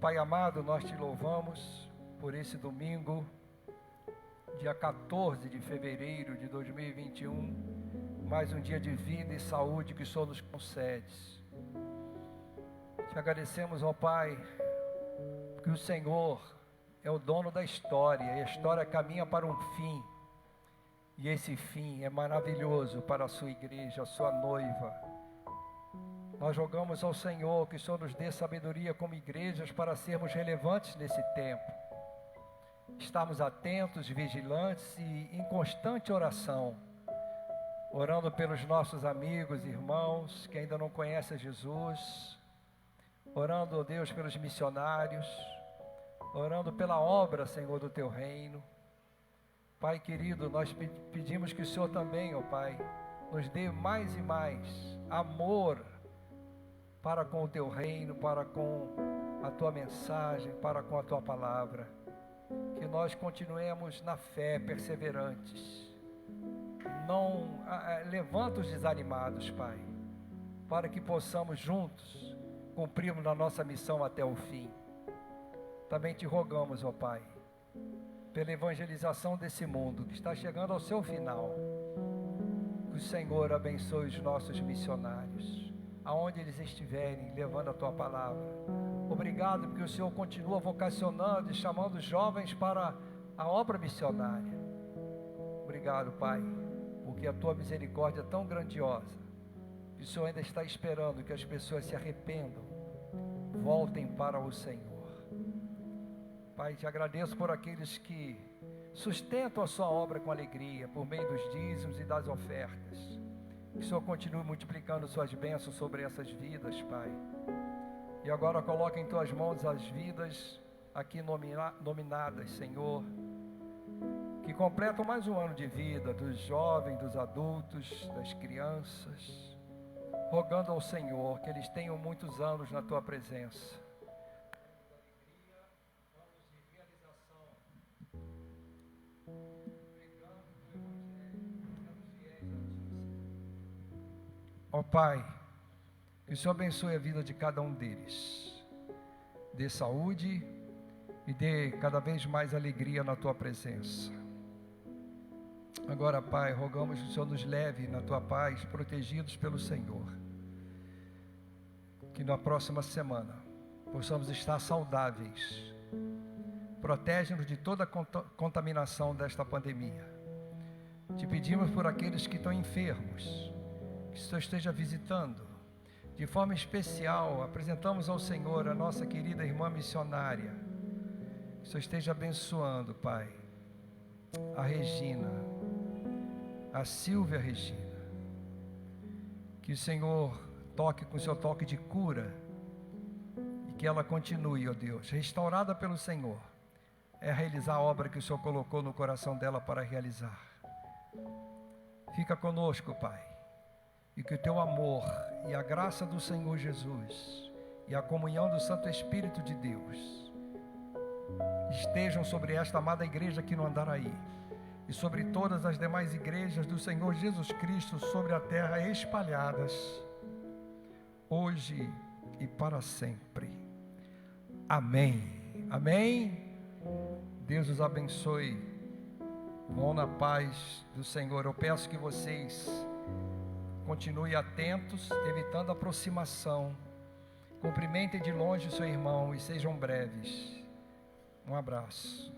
Pai amado, nós te louvamos por esse domingo, dia 14 de fevereiro de 2021, mais um dia de vida e saúde que o Senhor nos concede. Te agradecemos, ó Pai, porque o Senhor é o dono da história, e a história caminha para um fim, e esse fim é maravilhoso para a sua igreja, a sua noiva. Nós rogamos ao Senhor que o Senhor nos dê sabedoria como igrejas para sermos relevantes nesse tempo, estarmos atentos, vigilantes e em constante oração, orando pelos nossos amigos, irmãos que ainda não conhecem Jesus, orando, ó Deus, pelos missionários, orando pela obra, Senhor, do Teu reino. Pai querido, nós pedimos que o Senhor também, ó Pai, nos dê mais e mais amor para com o Teu reino, para com a Tua mensagem, para com a Tua palavra. Que nós continuemos na fé, perseverantes. Não levanta os desanimados, Pai, para que possamos juntos cumprirmos a nossa missão até o fim. Também te rogamos, ó Pai, pela evangelização desse mundo que está chegando ao seu final. Que o Senhor abençoe os nossos missionários, aonde eles estiverem, levando a Tua palavra. Obrigado porque o Senhor continua vocacionando e chamando os jovens para a obra missionária. Obrigado, Pai, porque a Tua misericórdia é tão grandiosa O Senhor ainda está esperando que as pessoas se arrependam, voltem para o Senhor. Pai, te agradeço por aqueles que sustentam a sua obra com alegria, por meio dos dízimos e das ofertas. Que o Senhor continue multiplicando suas bênçãos sobre essas vidas, Pai. E agora coloca em tuas mãos as vidas aqui nominadas, Senhor, que completam mais um ano de vida, dos jovens, dos adultos, das crianças, rogando ao Senhor que eles tenham muitos anos na tua presença. Ó Pai, que o Senhor abençoe a vida de cada um deles, dê saúde e dê cada vez mais alegria na tua presença. Agora, Pai, rogamos que o Senhor nos leve na tua paz, protegidos pelo Senhor. Que na próxima semana possamos estar saudáveis. Protege-nos de toda a contaminação desta pandemia. Te pedimos por aqueles que estão enfermos, que o Senhor esteja visitando. De forma especial, apresentamos ao Senhor a nossa querida irmã missionária. Que o Senhor esteja abençoando, Pai, a Regina, a Silvia Regina. Que o Senhor toque com o seu toque de cura e que ela continue, ó Deus, restaurada pelo Senhor, é realizar a obra que o Senhor colocou no coração dela para realizar. Fica conosco, Pai, e que o teu amor e a graça do Senhor Jesus e a comunhão do Santo Espírito de Deus estejam sobre esta amada igreja aqui no Andaraí e sobre todas as demais igrejas do Senhor Jesus Cristo sobre a terra espalhadas, hoje e para sempre. Amém. Amém. Deus os abençoe. Vão na paz do Senhor. Eu peço que vocês continuem atentos, evitando aproximação. Cumprimentem de longe o seu irmão e sejam breves. Um abraço.